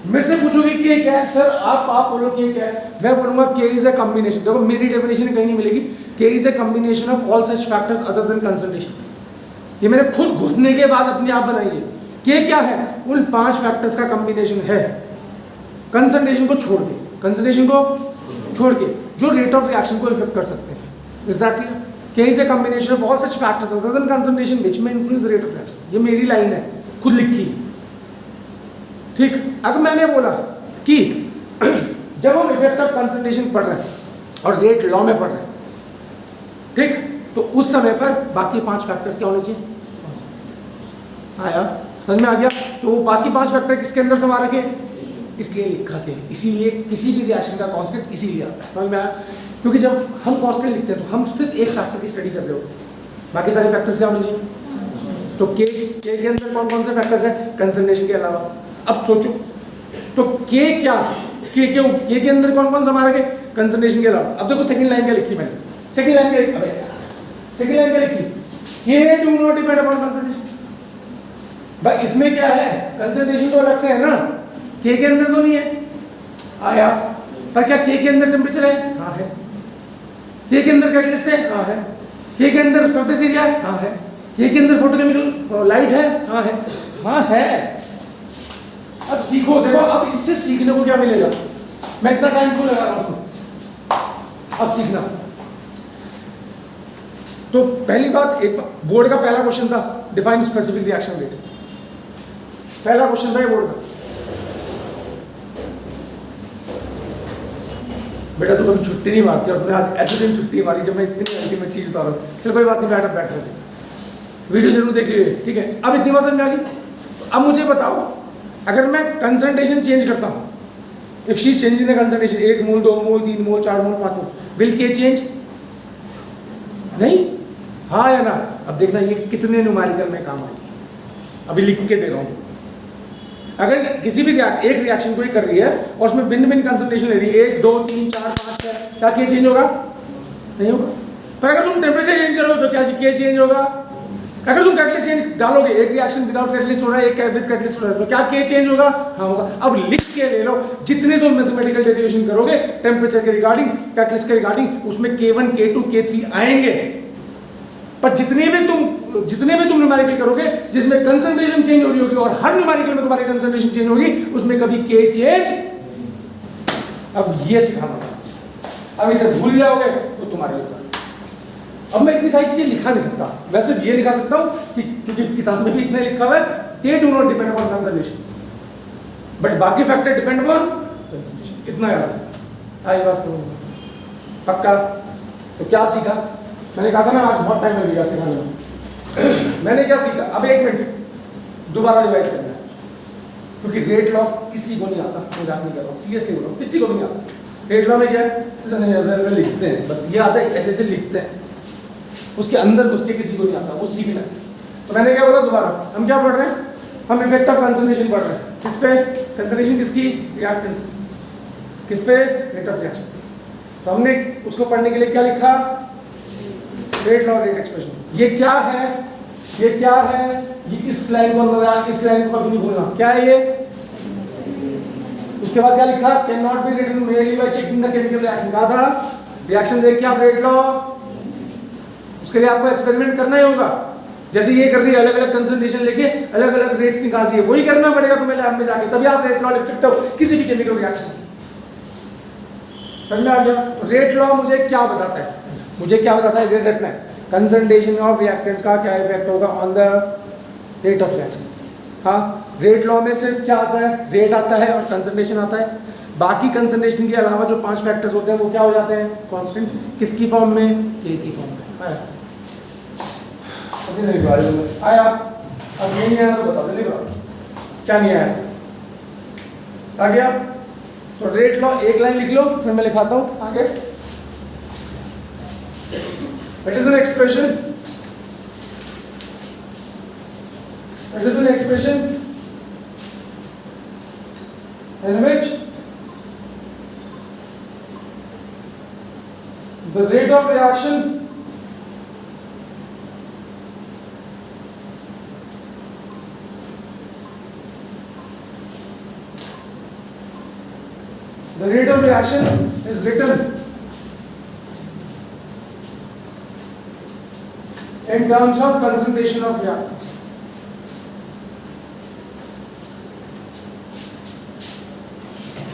मेरे से पूछोगे के क्या है, सर आप बोलो के क्या है, मैं बोलूंगा के इज ए कॉम्बिनेशन। देखो मेरी डेफिनेशन कहीं नहीं मिलेगी, के is a combination of all such factors other than concentration. ये मैंने खुद घुसने के बाद अपने आप बनाई है। के क्या है, उन 5 फैक्टर्स का कॉम्बिनेशन है, कंसंट्रेशन को छोड़ के, कंसंट्रेशन को छोड़ के, जो रेट ऑफ रिएक्शन को इफेक्ट कर सकते हैं। Is that clear? K is a combination of all such factors other than concentration which may increase the rate of reaction. ये मेरी लाइन है, खुद लिखी, ठीक। अगर मैंने बोला कि जब हम इफेक्ट ऑफ कंसंट्रेशन पढ़ रहे हैं और रेट लॉ में पढ़ रहे हैं, ठीक, तो उस समय पर बाकी 5 फैक्टर्स क्या होने चाहिए, आया समझ में आ गया। तो वो बाकी 5 फैक्टर किसके अंदर समा रखे, इसलिए लिखा के, इसीलिए किसी भी रिएक्शन का कांस्टेंट इसीलिए आता है, समझ में आया। क्योंकि जब हम कांस्टेंट लिखते हैं तो हम सिर्फ एक फैक्टर की स्टडी कर रहे हो, बाकी सारे फैक्टर्स क्या होने चाहिए। तो के अंदर कौन कौन से फैक्टर्स हैं कंसंट्रेशन के अलावा। अब सोचो, तो के क्या है, के के अंदर कौन कौन सा मारेंगे कंसंट्रेशन के अलावा। अब देखो सेकंड लाइन क्या लिखी मैंने, सेकंड लाइन क्या लिखी, सेकंड लाइन क्या लिखी, के do not depend upon concentration. भाई इसमें क्या है, कंसंट्रेशन तो अलग से है ना, के अंदर तो नहीं है आया, पर क्या के अंदर टेम्परेचर है, हाँ है, के अंदर कैटलिस्ट है, हाँ है, के अंदर सरफेस एरिया है, हाँ है, के अंदर फोटोकेमिकल लाइट है, हाँ है, हाँ है। अब सीखो, देखो अब इससे सीखने को क्या मिलेगा, मैं इतना टाइम क्यों लगा रहा हूं उसमें, अब सीखना। तो पहली बात, एक बोर्ड का पहला क्वेश्चन था डिफाइन स्पेसिफिक रिएक्शन रेट, पहला क्वेश्चन था ये बोर्ड का। बेटा तू कभी छुट्टी नहीं मारती और तूने आज ऐसे दिन छुट्टी मारी जब मैं इतनी अल्टीमेट चीज बता रहा हूँ। चलो कोई बात नहीं, बैठ रहे थे, वीडियो जरूर देख लीजिए, ठीक है। अब इतनी बात समझ आ गई। अब मुझे बताओ, अगर मैं कंसंट्रेशन चेंज करता हूँ, if she is changing the concentration 1 mole 2 mole 3 mole 4 mole 5 mole, will के चेंज? नहीं, हाँ या ना? अब देखना ये कितने न्यूमेरिकल में काम आएगी, अभी लिख के दे रहा हूँ। अगर किसी भी एक रिएक्शन कोई कर रही है और उसमें भिन्न भिन्न कंसंट्रेशन ले रही है 1 2 3 4 5 6, क्या के चेंज होगा? नहीं होगा। पर अगर तुम टेम्परेचर चेंज करोगे तो क्या के चेंज होगा? अगर तुम कैटलिस्ट चेंज डालोगे, एक रिएक्शन विदाउट कैटलिस्ट हो रहा है, एक विद कैटलिस्ट हो रहा है, तो क्या के चेंज होगा? हाँ होगा। अब लिख के ले लो, जितने तुम मैथमेटिकल डेरिवेशन करोगे टेम्परेचर के रिगार्डिंग, कैटलिस्ट के रिगार्डिंग, उसमें K1 K2 K3 आएंगे। पर जितने भी तुम न्यूमेरिकल करोगे जिसमें कंसंट्रेशन चेंज हो रही होगी और हर न्यूमेरिकल में तुम्हारी कंसंट्रेशन चेंज होगी, उसमें कभी के चेंज। अब ये सिखाना, अब इसे भूल जाओगे तो तुम्हारे लिए। अब मैं इतनी सारी चीजें लिखा नहीं सकता, मैं सिर्फ ये लिखा सकता हूं कि क्योंकि किताब में भी इतना लिखा हुआ है, के do not depend upon concentration, but बाकी फैक्टर डिपेंड अपॉन कंसंट्रेशन। इतना याद है, आई बात समझ पक्का? तो क्या सीखा? मैंने कहा था ना आज बहुत टाइम लगेगा सिखाने में। मैंने क्या सीखा? अब 1 मिनट दोबारा रिवाइज करना है, क्योंकि रेट लॉ किसी को नहीं आता, मजाक नहीं कर रहा हूँ, सीरियसली बोल रहा हूँ, किसी को नहीं आता। रेट लॉ में क्या है, ऐसे ऐसे लिखते हैं, बस ये आता है, ऐसे ऐसे लिखते हैं, उसके अंदर घुस के किसी को नहीं आता, वो सीखना है। तो मैंने क्या बोला दोबारा, हम क्या पढ़ रहे हैं? हम इफेक्ट ऑफ कंसंट्रेशन पढ़ रहे हैं। किस पे? कंसंट्रेशन किसकी? रिएक्टेंट्स की। किस पे? Rate of reaction. तो हमने उसको पढ़ने के लिए क्या लिखा? Rate law, rate expression. ये क्या है? ये क्या है? ये इस लाइन को अंदर, इस लाइन को कभी नहीं भूलना। क्या है ये? उसके बाद क्या लिखा? Can not be written merely by checking the chemical reaction. कहा था रिएक्शन देख के आप रेट लॉ, उसके लिए आपको एक्सपेरिमेंट करना ही होगा। जैसे ये कर रही है, अलग अलग कंसंट्रेशन लेके अलग अलग रेट्स निकाल रही है, वही करना पड़ेगा तुम्हें लैब में जाके, तभी आप रेट लॉ लिख सकते हो किसी भी केमिकल रिएक्शन। समझ में आ गया? रेट लॉ मुझे क्या बताता है? मुझे क्या बताता है? रेट रखना है, कंसंट्रेशन ऑफ रिएक्टेंट्स का क्या इफेक्ट होगा on the rate of reaction. हाँ, रेट लॉ में सिर्फ क्या आता है? रेट आता है और कंसंट्रेशन आता है। बाकी कंसंट्रेशन के अलावा जो 5 फैक्टर्स होते हैं वो क्या हो जाते हैं? कांस्टेंट। किसकी फॉर्म में? के की फॉर्म में। आया? अब नहीं आया तो बता जल्दी बताओ, क्या नहीं आया इसमें? आ गया? तो रेट लॉ एक लाइन लिख लो, फिर मैं लिखाता हूं आगे। It is an expression, it is an expression in which the rate of reaction is written in terms of concentration of reactants.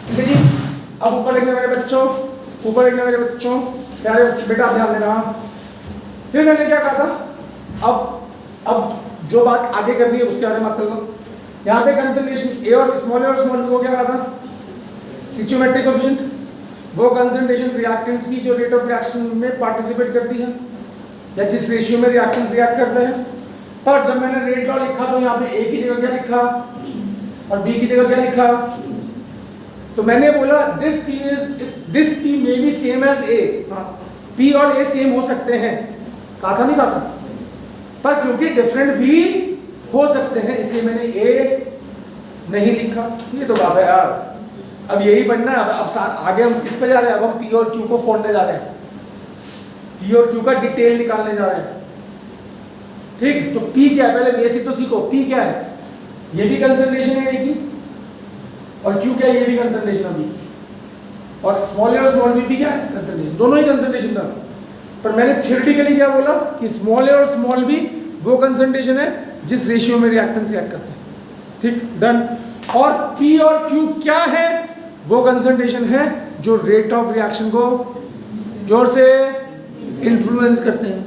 ठीक है जी? अब ऊपर लिखना मेरे बच्चों, ऊपर लिखना मेरे बच्चों, प्यारे बच्चों, बेटा ध्यान देना। फिर मैंने क्या कहा था? अब जो बात आगे करनी है उसके आगे मत करो। यहाँ पे कंसंट्रेशन ए और स्मॉल बी को क्या कहा था? स्टिचियोमेट्रिक कोएफिशिएंट, वो कंसंट्रेशन रिएक्टेंट्स की जो रेट ऑफ रिएक्शन में पार्टिसिपेट करती है या जिस रेशियो में रिएक्टेंट्स रिएक्ट करते हैं। पर जब मैंने रेट लॉ लिखा तो यहाँ पे ए की जगह क्या लिखा और बी की जगह क्या लिखा? तो मैंने बोला this P may be same as A. P और ए सेम हो सकते हैं, कहा था नहीं कहा था? पर क्योंकि डिफरेंट भी हो सकते हैं इसलिए मैंने ए नहीं लिखा। ये तो बात है यार, अब यही पढ़ना है। आगे हम किस पे जा रहे हैं? अब हम पी और क्यू को खोलने जा रहे हैं, पी और क्यू का डिटेल निकालने जा रहे हैं। ठीक, तो पी क्या है? पहले बेसिक तो सीखो। पी क्या है? ये भी कंसंट्रेशन है ए की, और क्यू क्या है? ये भी कंसंट्रेशन है बी की। और स्मॉल ए और स्मॉल बी क्या है? कंसंट्रेशन, दोनों ही कंसंट्रेशन था। पर मैंने थ्योरेटिकली क्या बोला कि स्मॉल ए और स्मॉल बी वो कंसंट्रेशन है जिस रेशियो में रिएक्टेंट्स रिएक्ट करते हैं। ठीक, डन। और पी और क्यू क्या है? वो कंसंट्रेशन है जो रेट ऑफ रिएक्शन को जोर से इन्फ्लुएंस करते हैं।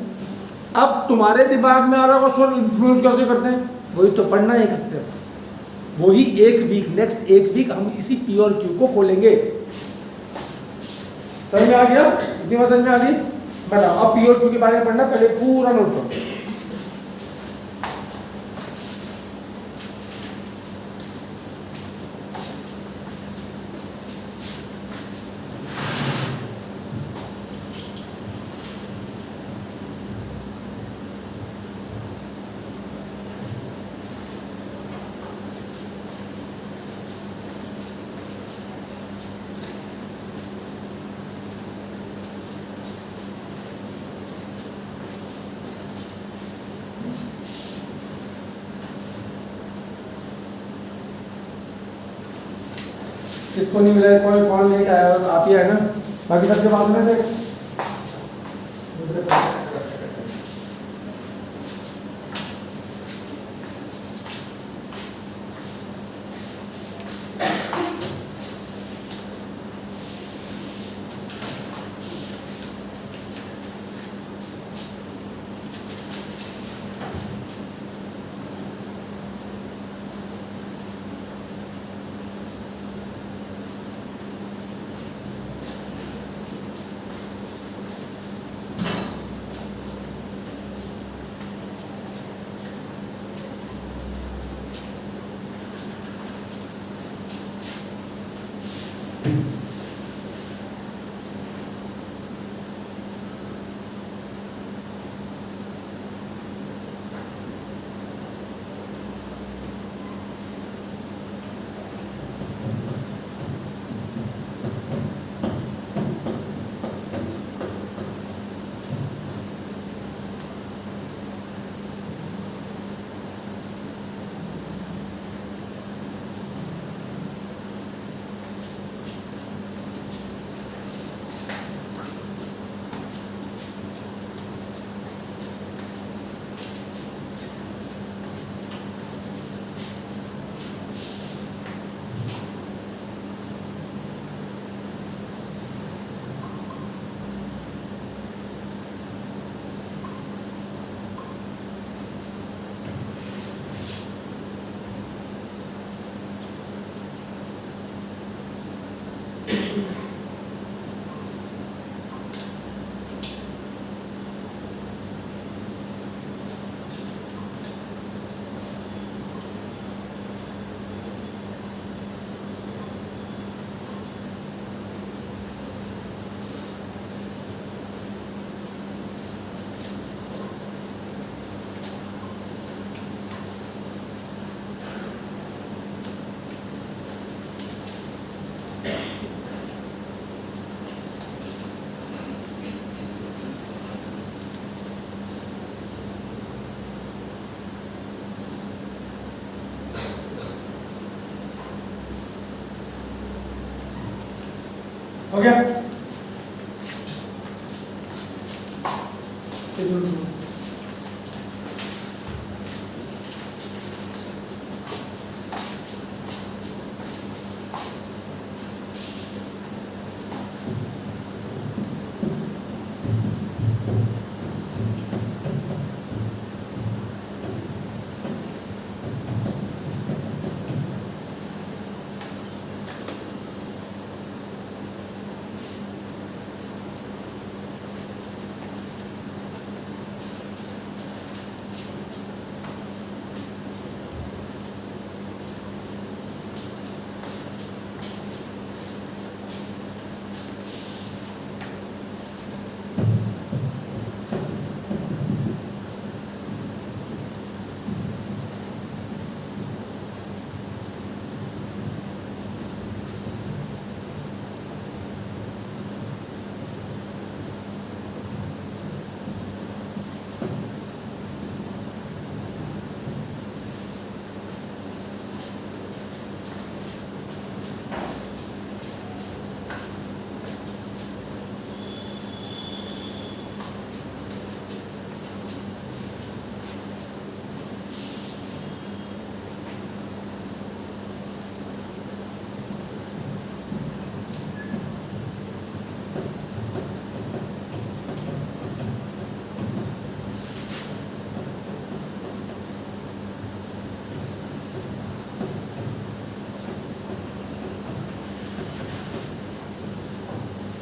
अब तुम्हारे दिमाग में आ रहा होगा सर इन्फ्लुएंस कैसे करते हैं? वही तो पढ़ना है करते हैं। वही एक वीक, नेक्स्ट एक वीक हम इसी पी और क्यू को खोलेंगे। समझ में आ गया? इतनी बात समझ में आ गई? बताओ, अब पी और क्यू के बारे में पढ़ना, पहले पूरा नोट करो। किसको नहीं मिला है? कोई कॉल लेट आया हो तो आप ही आए ना, बाकी सबके पास में से हो गया?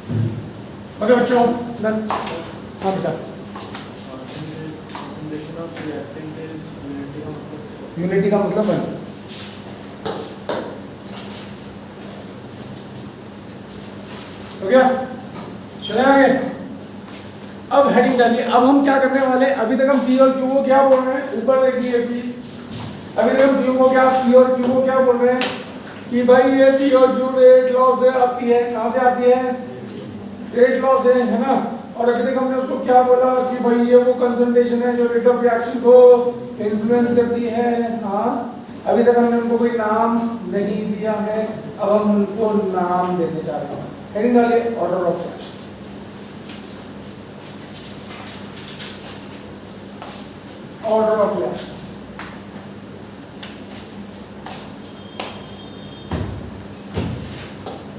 ओके बच्चों, डन। हाँ बेटा, यूनिटी का मतलब है, हो गया। चले आगे, अब हेडिंग डालिए। अब हम क्या करने वाले हैं, अभी तक हम पी और क्यू को क्या बोल रहे हैं, ऊपर देखिए प्लीज। अभी तक हम क्यू को क्या, पी और क्यू को क्या बोल रहे हैं कि भाई ये पी और क्यू रेट लॉ से आती है। कहाँ से आती है, रेट लॉ से, है ना। और अभी तक हमने उसको क्या बोला कि भाई ये वो कंसंट्रेशन है जो रेट ऑफ रिएक्शन को इन्फ्लुएंस करती है। हाँ, अभी तक हमने उनको कोई नाम नहीं दिया है, अब हम उनको नाम देने जा रहे हैं। हेडिंग डालिए, order of reaction. Order of reaction,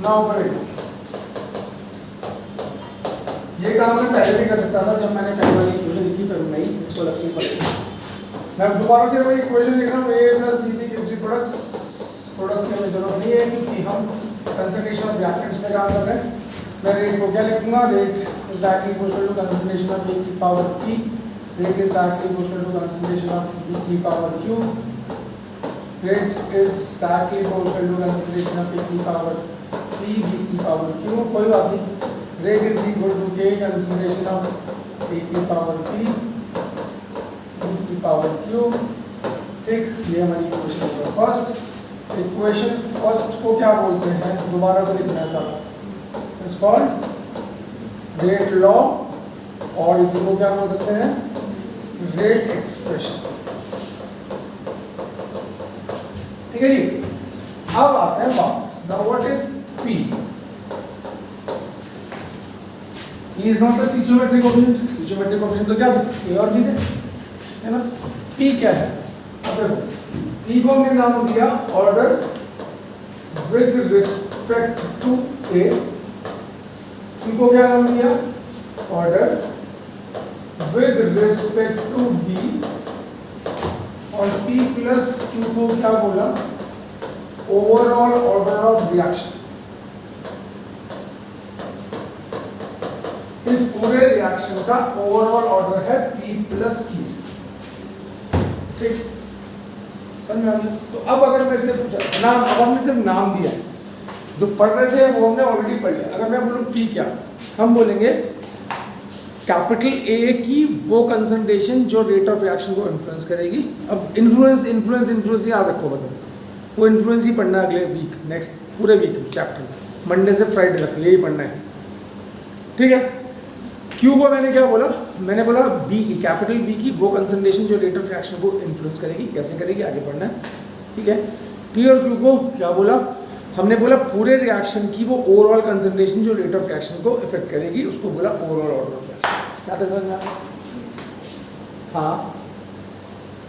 now करेंगे। ये काम मैं पहले भी कर सकता था, जब मैंने पहले वाली इक्वेशन लिखी फिर नहीं, इसको अलग से पढ़ेगा। मैं दोबारा से वही इक्वेशन लिख रहा हूँ, ए प्लस बी बी के प्रोडक्ट्स की हमें जरूरत नहीं है क्योंकि हम कंसंट्रेशन ऑफ रिएक्टेंट्स पे काम कर रहे हैं। मैं रेट को क्या लिखूंगा, rate is directly proportional to concentration of A की power P, rate is directly proportional to concentration of B की power Q, rate is directly proportional to concentration of A की पावर पी बी की पावर क्यू। कोई बात नहीं, rate is equal to K concentration of A की पावर पी बी की पावर क्यू। ठीक, ये हमारी equation number first. Equation first को क्या बोलते हैं, दोबारा से लिखना है सारा, इट्स कॉल्ड रेट लॉ, और इसी को क्या बोल सकते हैं, रेट एक्सप्रेशन। ठीक है जी। अब आते हैं वापस, now what is P. P is not the stoichiometric coefficient. Stoichiometric coefficient तो क्या है, A और B है ना। P क्या है, अब देखो, P को हमने नाम दिया order with respect to A, Q को क्या नाम दिया, order with respect to B, और P प्लस Q को क्या बोला, ओवरऑल ऑर्डर ऑफ रिएक्शन। इस पूरे रिएक्शन का ओवरऑल ऑर्डर है P प्लस Q। ठीक, समझ में आ गया। तो अब अगर मेरे से पूछा नाम, अब हमने सिर्फ नाम दिया है, जो पढ़ रहे थे वो हमने ऑलरेडी पढ़ लिया। अगर मैं बोलूँ P क्या, हम बोलेंगे कैपिटल A की वो कंसंट्रेशन जो रेट ऑफ रिएक्शन को इन्फ्लुएंस करेगी। अब इन्फ्लुएंस याद रखो बस, वो इन्फ्लुएंस ही पढ़ना है अगले वीक, नेक्स्ट पूरे वीक चैप्टर में, मंडे से फ्राइडे तक यही पढ़ना है। ठीक है। Q को मैंने क्या बोला, मैंने बोला B, कैपिटल B की वो कंसंट्रेशन जो रेट ऑफ रिएक्शन को इन्फ्लुएंस करेगी। कैसे करेगी आगे पढ़ना है। ठीक है। P और Q को क्या बोला, हमने बोला पूरे रिएक्शन की वो ओवरऑल कंसंट्रेशन जो रेट ऑफ रिएक्शन को इफेक्ट करेगी, उसको बोला ओवरऑल ऑर्डर ऑफ रिएक्शन। क्या समझ में आया? हाँ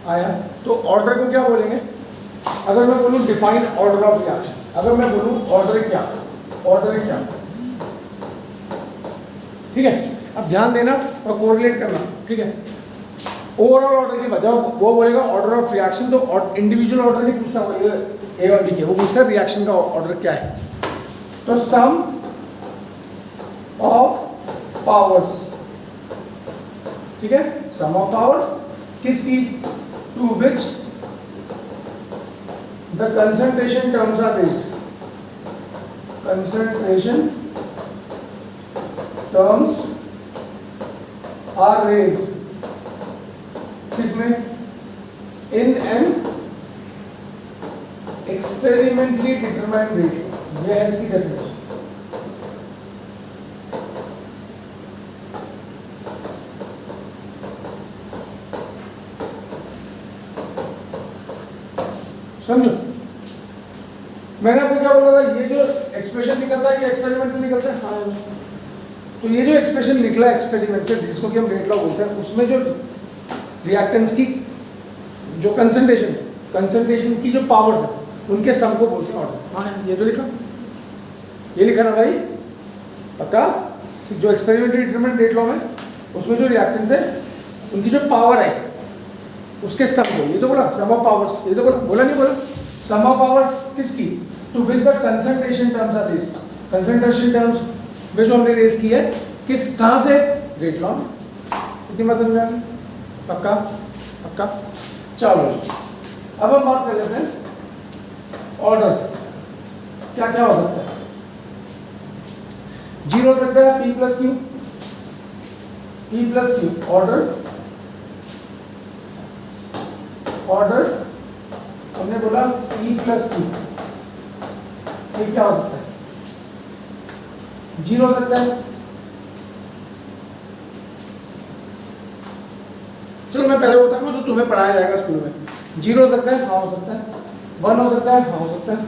आया। तो ऑर्डर को क्या बोलेंगे, अगर मैं बोलूँ डिफाइन ऑर्डर ऑफ रिएक्शन, अगर मैं बोलूँ ऑर्डर क्या, ऑर्डर क्या, ठीक है। अब ध्यान देना और कोरिलेट करना। ठीक है। ओवरऑल ऑर्डर की बजाय वो बोलेगा ऑर्डर ऑफ रिएक्शन, तो इंडिविजुअल ऑर्डर नहीं पूछता ए और बी के, वो पूछता है रिएक्शन का ऑर्डर क्या है। तो सम ऑफ पावर्स, ठीक है, सम ऑफ पावर्स किसकी, to which the concentration terms are raised, concentration terms are raised, किसमें, in an experimentally determined rate. ये है इसकी डेफिनेशन। समझो, मैंने आपको क्या बोला था, ये जो एक्सप्रेशन निकलता है ये एक्सपेरिमेंट से निकलता है। हाँ, तो ये जो एक्सप्रेशन निकला एक्सपेरिमेंट से, जिसको कि हम रेट लॉ बोलते हैं, उसमें जो रिएक्टेंट्स की जो कंसंट्रेशन है, कंसंट्रेशन की जो पावर्स है, उनके सम को बोलते हैं ऑर्डर। हाँ, ये तो लिखा, ये लिखा ना भाई, पक्का। ठीक, जो एक्सपेरिमेंटली डिटरमाइंड रेट लॉ में, उसमें जो रिएक्टेंट्स है उनकी जो पावर है उसके सम को, ये तो बोला सम ऑफ पावर्स, ये तो बोला नहीं बोला, सम ऑफ पावर्स किसकी, to which the concentration terms are raised, concentration terms में जो हमने रेस की है, किस कहां से? रेट लॉ में। इतनी बात समझ में आ गई? पक्का पक्का। चलो अब हम बात कर लेते हैं ऑर्डर क्या क्या हो सकता है। जीरो हो सकता है, पी प्लस क्यू ऑर्डर हमने बोला पी प्लस क्यू, ये क्या हो सकता है? जीरो हो सकता है। चलो मैं पहले बताऊंगा जो तुम्हें पढ़ाया जाएगा स्कूल में। जीरो हो सकता है, हाँ हो सकता है। वन हो सकता है, हाँ हो सकता है।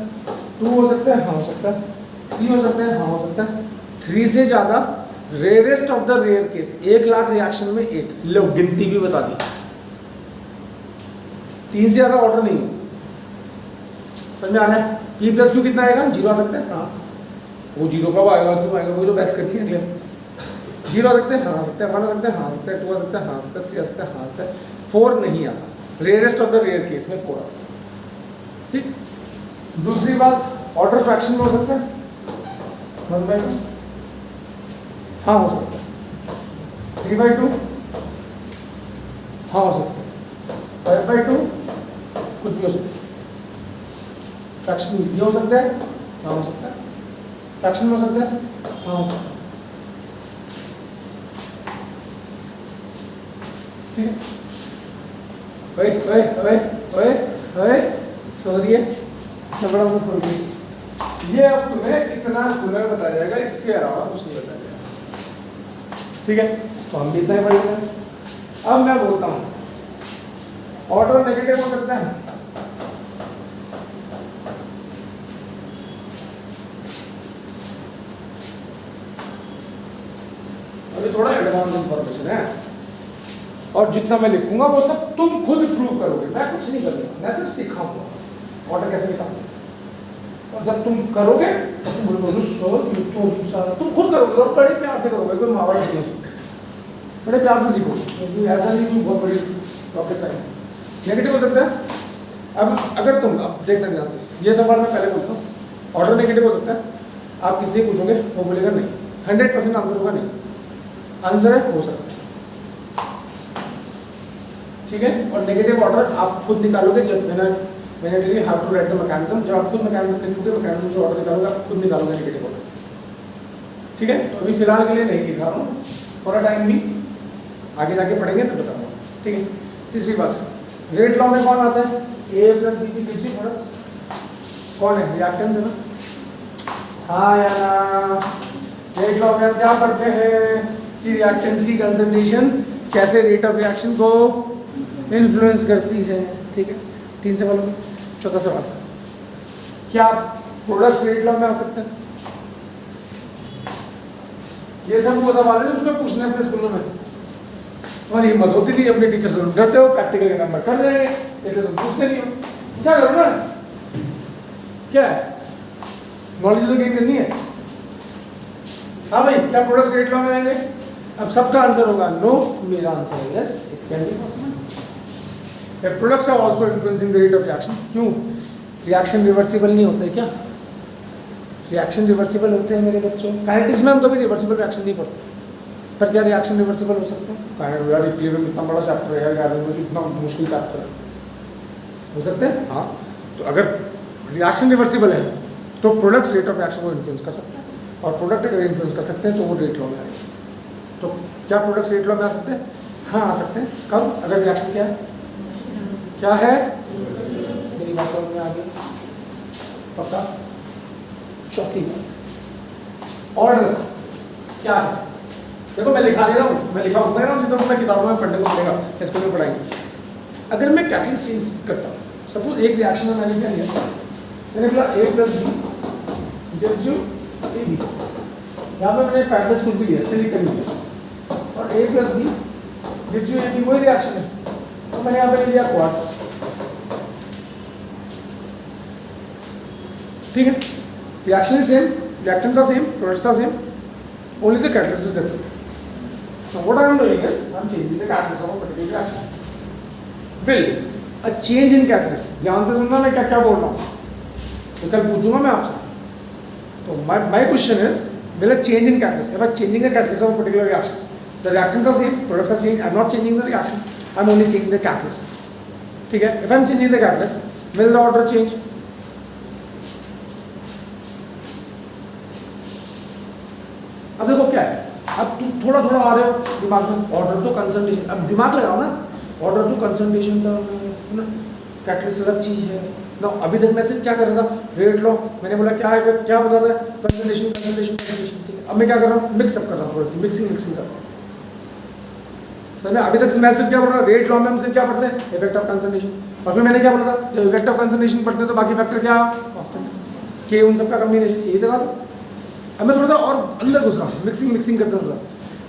टू हो सकता है, हाँ हो सकता है। थ्री हो सकता है, हाँ हो सकता है। थ्री से ज्यादा rarest of the rare case, 1,00,000 reaction में एक। लो गिनती भी बता दी। तीन से ज्यादा ऑर्डर नहीं, समझ में आ रहा है? पी प्लस क्यू कितना आएगा? जीरो आ सकता है, हाँ। वो जीरो कब आएगा, क्यों आएगा, वो जो बहस करनी है क्लियर। जीरो आ सकते हैं, हाँ आ सकता है। वन आ सकता है, हाँ आ सकता है। टू आ सकता है, हाँ आ सकता है। थ्री आ सकता है, हाँ आ सकता है। फोर नहीं आता, rarest of the rare case में फोर आ सकता है। ठीक। दूसरी बात, ऑर्डर फ्रैक्शन में हो सकता है 1/2, हाँ हो सकता है। 3/2, हाँ हो सकता है। 5/2, कुछ भी हो सकता है। फ्रैक्शन ये हो सकता है, हाँ हो सकता है। फ्रैक्शन में हो सकता है, हाँ हो सकता है। ठीक है। ओए ओए ओए ओए ओए सो रही है, बड़ा मुंह खोल गई। ये अब तुम्हें इतना स्कूल में बताया जाएगा, इससे अलावा कुछ नहीं बताया जाएगा। ठीक है, तो हम भी इतना ही पढ़ेंगे। अब मैं बोलता हूँ ऑर्डर नेगेटिव हो सकता है। अभी थोड़ा एडवांस इंफॉर्मेशन है और जितना मैं लिखूंगा वो सब तुम खुद प्रूव करोगे, मैं कुछ नहीं करूंगा, मैं सिर्फ सिखाऊंगा ऑर्डर कैसे निकालना। और जब तुम करोगे तो तुम बोलोगे तुम खुद करोगे और बड़े प्यार से करोगे, कोई माहौल नहीं है, बड़े प्यार से सीखोगे, क्योंकि ऐसा नहीं कि बहुत बड़ी रॉकेट साइंस। नेगेटिव हो सकता है। अब अगर तुम अब देखना ध्यान से, ये सवाल मैं पहले बोलता हूँ, ऑर्डर नेगेटिव हो सकता है। आप किसी से पूछोगे वो बोलेगा नहीं, 100% आंसर होगा नहीं, आंसर है हो सकता है। ठीक है, और नेगेटिव ऑर्डर आप खुद निकालोगे जब मैंने tell how to write the mechanism, जब आप खुद मैकेनिज्म लिखोगे, मैकेनिज्म से ऑर्डर निकालोगे, आप खुद निकालोगे नेगेटिव ऑर्डर। ठीक है, तो अभी फिलहाल के लिए नहीं लिखा रहा हूँ, थोड़ा टाइम भी आगे जाके पढ़ेंगे तो बताऊंगा। ठीक है, तीसरी बात, रेट लॉ में कौन आता है? ए प्लस बी की कितनी प्रोडक्ट्स कौन है? रिएक्टेंट्स है ना। हाँ यार, रेट लॉ में हम क्या पढ़ते हैं कि रिएक्टेंट्स की कंसंट्रेशन कैसे रेट ऑफ रिएक्शन को इन्फ्लुएंस करती है। ठीक है, 3 सवाल हो गए। चौथा सवाल, क्या प्रोडक्ट्स रेट लॉ में आ सकते हैं? ये सब वो सवाल है जो तुम्हें पूछने अपने स्कूलों में, और हिम्मत होती नहीं अपने टीचर से, डरते हो प्रैक्टिकल के नंबर कट जाएंगे, ऐसे तुम पूछते नहीं हो। क्या करो ना, क्या है, नॉलेज तो गेन करनी है। हाँ भाई, क्या प्रोडक्ट्स रेट लॉ में आएंगे? अब सबका आंसर होगा नो, मेरा आंसर है yes, it can be possible. Products are also influencing the rate of reaction. क्यों? रिएक्शन रिवर्सिबल नहीं होते क्या? रिएक्शन रिवर्सिबल होते हैं मेरे बच्चों। काइनेटिक्स में हम कभी रिवर्सिबल रिएक्शन नहीं पढ़ते, पर क्या रिएक्शन रिवर्सिबल हो सकता है? काइनेटिक्स यार इटली में इतना बड़ा चैप्टर है यार, इतना मुश्किल चैप्टर है, हो सकते हैं। हाँ, तो अगर रिएक्शन रिवर्सिबल है तो प्रोडक्ट्स रेट ऑफ रिएक्शन को इन्फ्लुएंस कर सकते हैं, और प्रोडक्ट अगर इन्फ्लुएंस कर सकते हैं तो वो रेट लॉ में आएगा। तो क्या प्रोडक्ट्स रेट लॉ में आ सकते हैं? हाँ आ सकते हैं। कब? अगर रिएक्शन क्या है? क्या है? मेरी बात समझ में आ गई? पक्का? चौथी बात, ऑर्डर क्या है? देखो मैं लिखा नहीं रहा हूँ, मैं लिखा होता है ना जितना मैं किताबों में पढ़ने को मिलेगा, स्कूल में पढ़ाएंगे। अगर मैं कैटलिस्ट चेंज करता हूँ, सपोज एक रिएक्शन में मैंने क्या लिया, मैंने बोला A plus B gives you AB। यहाँ पे मैंने कैटलिस्ट खुद भी लिया, सिलिकॉन लिया, और A plus B gives you AB, वही रिएक्शन है, तो मैंने यहाँ पे लिया क्वार्ट्ज। ठीक है, reaction is same, reactants are same, products are same, only the catalyst is different. So what I am doing is I am changing the catalyst of a particular reaction. Will a change in catalyst, ध्यान से सुनना मैं क्या क्या बोल रहा हूँ, तो कल पूछूंगा मैं आपसे। तो my question is, मतलब change in catalyst. If I am changing the catalyst of a particular reaction, the reactants are same, products are same. I am not changing the reaction. I am only changing the catalyst. ठीक है? If I am changing the catalyst, will the order change? अब देखो क्या है, अब तुम थोड़ा थोड़ा आ रहे हो दिमाग में, ऑर्डर तो कंसंट्रेशन, अब दिमाग लगाओ ना, ऑर्डर तो कंसंट्रेशन का है ना, कैटलिस्ट अलग चीज है ना। अभी तक मैं सिर्फ क्या कर रहा था, रेट लो, मैंने बोला क्या है, क्या बताता है, कंसंट्रेशन कंसंट्रेशन कंसंट्रेशन, ठीक है। अब मैं क्या कर रहा हूँ, मिक्सअप कर रहा हूँ, थोड़ी सी मिक्सिंग कर रहा हूँ, समझ में। अभी तक मैं सिर्फ क्या बोल रहा हूँ, रेट लॉ में हम सिर्फ क्या पढ़ते हैं, इफेक्ट ऑफ कंसंट्रेशन, और फिर मैंने क्या बोला था, जब इफेक्ट ऑफ कंसंट्रेशन पढ़ते हैं तो बाकी फैक्टर क्या, कांस्टेंट के, उन सबका कॉम्बिनेशन, यही था। अब मैं थोड़ा सा और अंदर घुस रहा हूँ, मिक्सिंग करते हैं,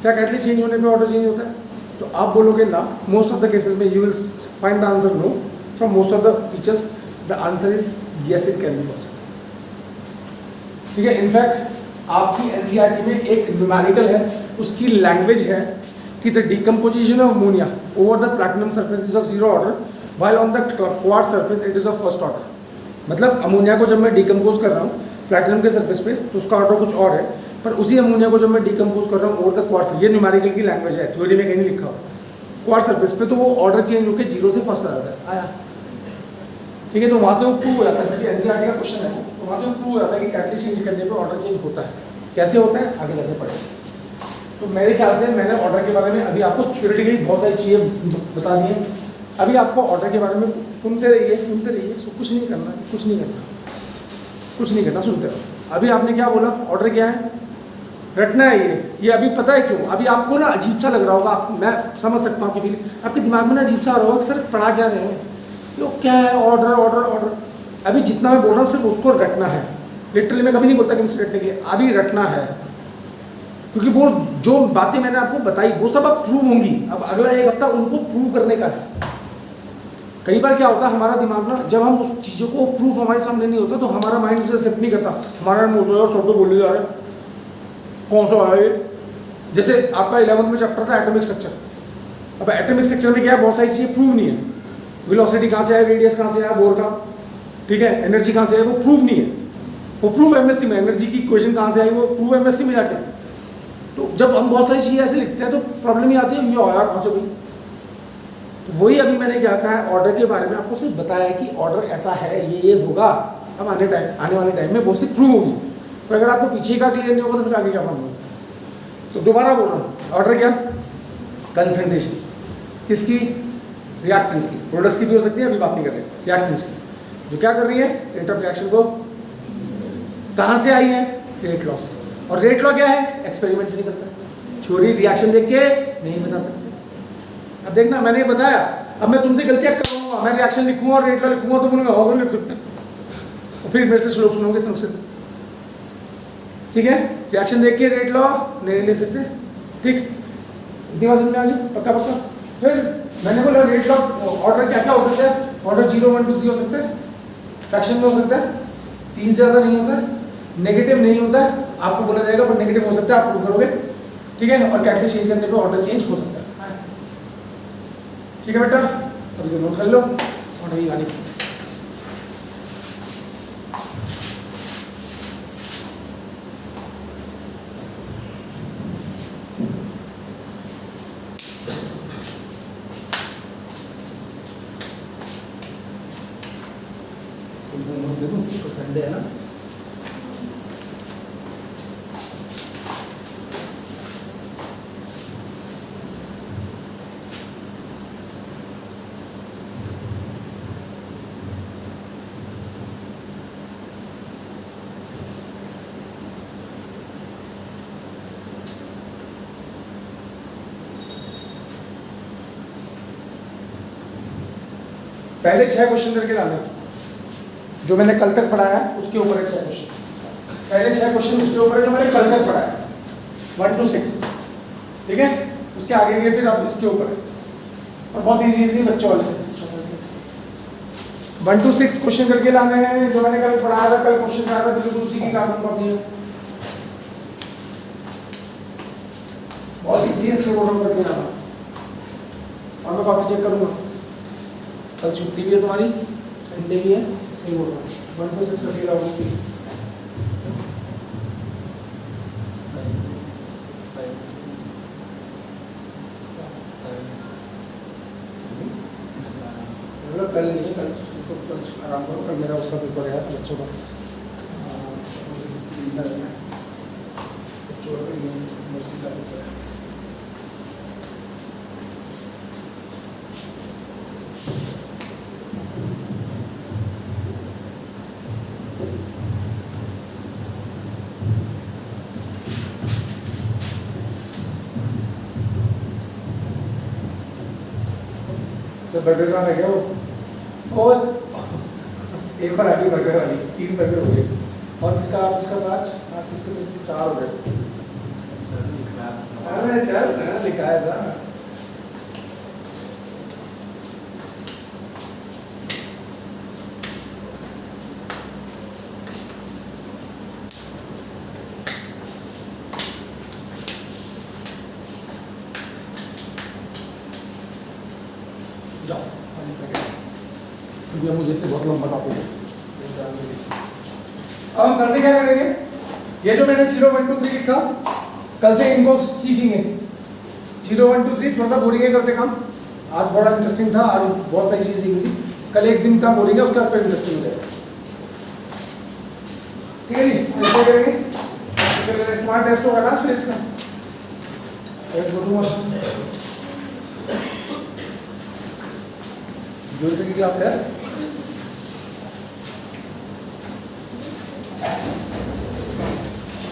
क्या कैटलिस्ट चेंज होने पे ऑर्डर चेंज होता है? तो आप बोलोगे ना, मोस्ट ऑफ द केसेस में you will find the answer no, from most of the teachers the answer is yes, it can be possible, ठीक है। इनफैक्ट आपकी एनसीईआरटी में एक न्यूमेरिकल है, उसकी लैंग्वेज है कि the decomposition of ammonia over the platinum surface is of zero order, while on the quartz surface it is of first order. मतलब अमोनिया को जब मैं डिकम्पोज कर रहा हूँ प्लैटिनम के सरफेस पे तो उसका ऑर्डर कुछ और है, पर उसी अमोनिया को जब मैं डिकम्पोज कर रहा हूँ ओवर द क्वार्ट्ज, ये न्यूमेरिकल की लैंग्वेज है, थ्योरी में कहीं नहीं लिखा हुआ, क्वार्ट्ज सरफेस पे, तो वो ऑर्डर चेंज होकर जीरो से फर्स्ट आ जाता है, आया, ठीक है। तो वहाँ से वो प्रूव हो जाता है, क्योंकि एनसीईआरटी का क्वेश्चन है, तो वहाँ से वो प्रूव हो जाता है कि कैटलिस्ट चेंज करने पर ऑर्डर चेंज होता है। कैसे होता है आगे जाके पढ़ेंगे। तो मेरे ख्याल से मैंने ऑर्डर के बारे में अभी आपको थ्योरेटिकली बहुत सारी चीज़ें बता दी हैं। अभी आपको ऑर्डर के बारे में सुनते रहिए, कुछ नहीं करना, सुनते रहो। अभी आपने क्या बोला, ऑर्डर क्या है, रटना है ये अभी पता है क्यों, अभी आपको ना अजीब सा लग रहा होगा, मैं समझ सकता हूँ आपकी फीलिंग, आपके दिमाग में ना अजीब सा आ रहा होगा कि सर पढ़ा क्या रहे हैं, तो क्या है ऑर्डर। अभी जितना मैं बोल रहा हूँ सिर्फ उसको रटना है, लिटरली मैं कभी नहीं बोलता कि मुझसे रटने के लिए, अभी रटना है, क्योंकि वो जो बातें मैंने आपको बताई वो सब अब प्रूव होंगी। अब अगला एक हफ्ता उनको प्रूव करने का है। कई बार क्या होता है, हमारा दिमाग ना जब हम उस चीज़ों को प्रूफ हमारे सामने नहीं होता तो हमारा माइंड उसे एक्सेप्ट नहीं करता, हमारा मोटो और शॉर्ट बोलने जा रहे हैं, कौन सा है ये। जैसे आपका 11th में चैप्टर था एटॉमिक स्ट्रक्चर, अब एटॉमिक स्ट्रक्चर में क्या है, बहुत सारी चीज़ें प्रूव नहीं है, वेलोसिटी कहाँ से आया, रेडियस कहाँ से आया बोर का, ठीक है, एनर्जी कहाँ से आई वो प्रूव नहीं है, वो प्रूव एमएससी में, एनर्जी की इक्वेशन कहाँ से आई वो प्रूव एमएससी में जाके। तो जब हम बहुत सारी चीज़ें ऐसे लिखते हैं तो प्रॉब्लम ही आती है, ये आया कहाँ से भाई। तो वही अभी मैंने क्या कहा है, ऑर्डर के बारे में आपको सिर्फ बताया है कि ऑर्डर ऐसा है, ये होगा, अब आने वाले टाइम में बहुत सी प्रूव होगी। तो अगर आपको पीछे का क्लियर नहीं होगा तो फिर आगे क्या मालूम। तो दोबारा बोल रहा हूँ, ऑर्डर क्या, कंसंट्रेशन किसकी, रिएक्टेंट्स की, प्रोडक्ट्स की भी हो सकती है, अभी बात नहीं कर रहे, रिएक्टेंट्स की, जो क्या कर रही है, रेट ऑफ रिएक्शन को कहाँ से आई है, रेट लॉ से। और रेट लॉ क्या है, एक्सपेरिमेंट से निकलता है, थ्योरी रिएक्शन देख के नहीं बता सकते। अब देखना मैंने बताया, अब मैं तुमसे गलतियां करूंगा, मैं रिएक्शन लिखूंगा और रेट लॉ लिखूंगा तो बोलूंगा हौसला लिख सकते हैं, और फिर मेरे से श्लोक सुनोगे संस्कृत, ठीक है। रिएक्शन देख के रेट लॉ नहीं लिख सकते, ठीक, इतनी बात समझ में आ गई, पक्का। फिर मैंने बोला रेट लॉ ऑर्डर क्या क्या हो सकता है, ऑर्डर 0 1 2 3 हो सकता है, फ्रैक्शन में हो सकता है, 3 से ज़्यादा नहीं होता है, नेगेटिव नहीं होता है, आपको बोला जाएगा पर नेगेटिव हो सकता है, आप प्रूव करोगे, ठीक है। और कैटलिस्ट चेंज करने पे ऑर्डर चेंज हो सकता है, ठीक है बेटा। अब इसे नोट कर लो और नई गाड़ी दे दूँ, संडे है ना। पहले 6 क्वेश्चन करके लाने, जो मैंने कल तक पढ़ाया है उसके ऊपर है 6 क्वेश्चन, पहले 6 क्वेश्चन उसके ऊपर है जो मैंने कल तक पढ़ाया 1 to 6, ठीक है। उसके आगे के फिर अब इसके ऊपर है, और बहुत इजी बच्चों वाले 1 to 6 क्वेश्चन करके लाने हैं, जो मैंने कल पढ़ाया था, कल क्वेश्चन आया था बिल्कुल उसी की कार्बन कॉपी है, बहुत इजी है, इसको नोट करके लाना, और मैं कॉपी चेक करूँगा। कल छुट्टी भी है तुम्हारी, संडे भी है, सही बोल रहा हूँ। 1 to 6 रखिएगा प्लीज। कल नहीं है, कल आराम करो, कल मेरा उसका पेपर है बच्चों का, बच्चों का यूनिवर्सिटी का पेपर है। तो बर्गर का है क्या वो, और एक बार आगे बर्गर वाली 3 बर्गर हो गए, और इसका 5 इसके में से 4 हो गए। अरे चल लिखा है था। ये मुझे से बहुत लंबा टॉपिक है। अब हम कल से क्या करेंगे, ये जो मैंने 0 1 2 3 लिखा, कल से इनको सीखेंगे। 0 1 2 3 थोड़ा सा बोरिंग है कल से काम, आज बड़ा इंटरेस्टिंग था, आज बहुत सारी चीज़ सीखी थी। कल एक दिन का बोरिंग है, उसके बाद फिर इंटरेस्टिंग हो जाएगा। ठीक है जी, ऐसे करेंगे। तुम्हारा टेस्ट होगा ना फिर इसका, जो इसी की क्लास है।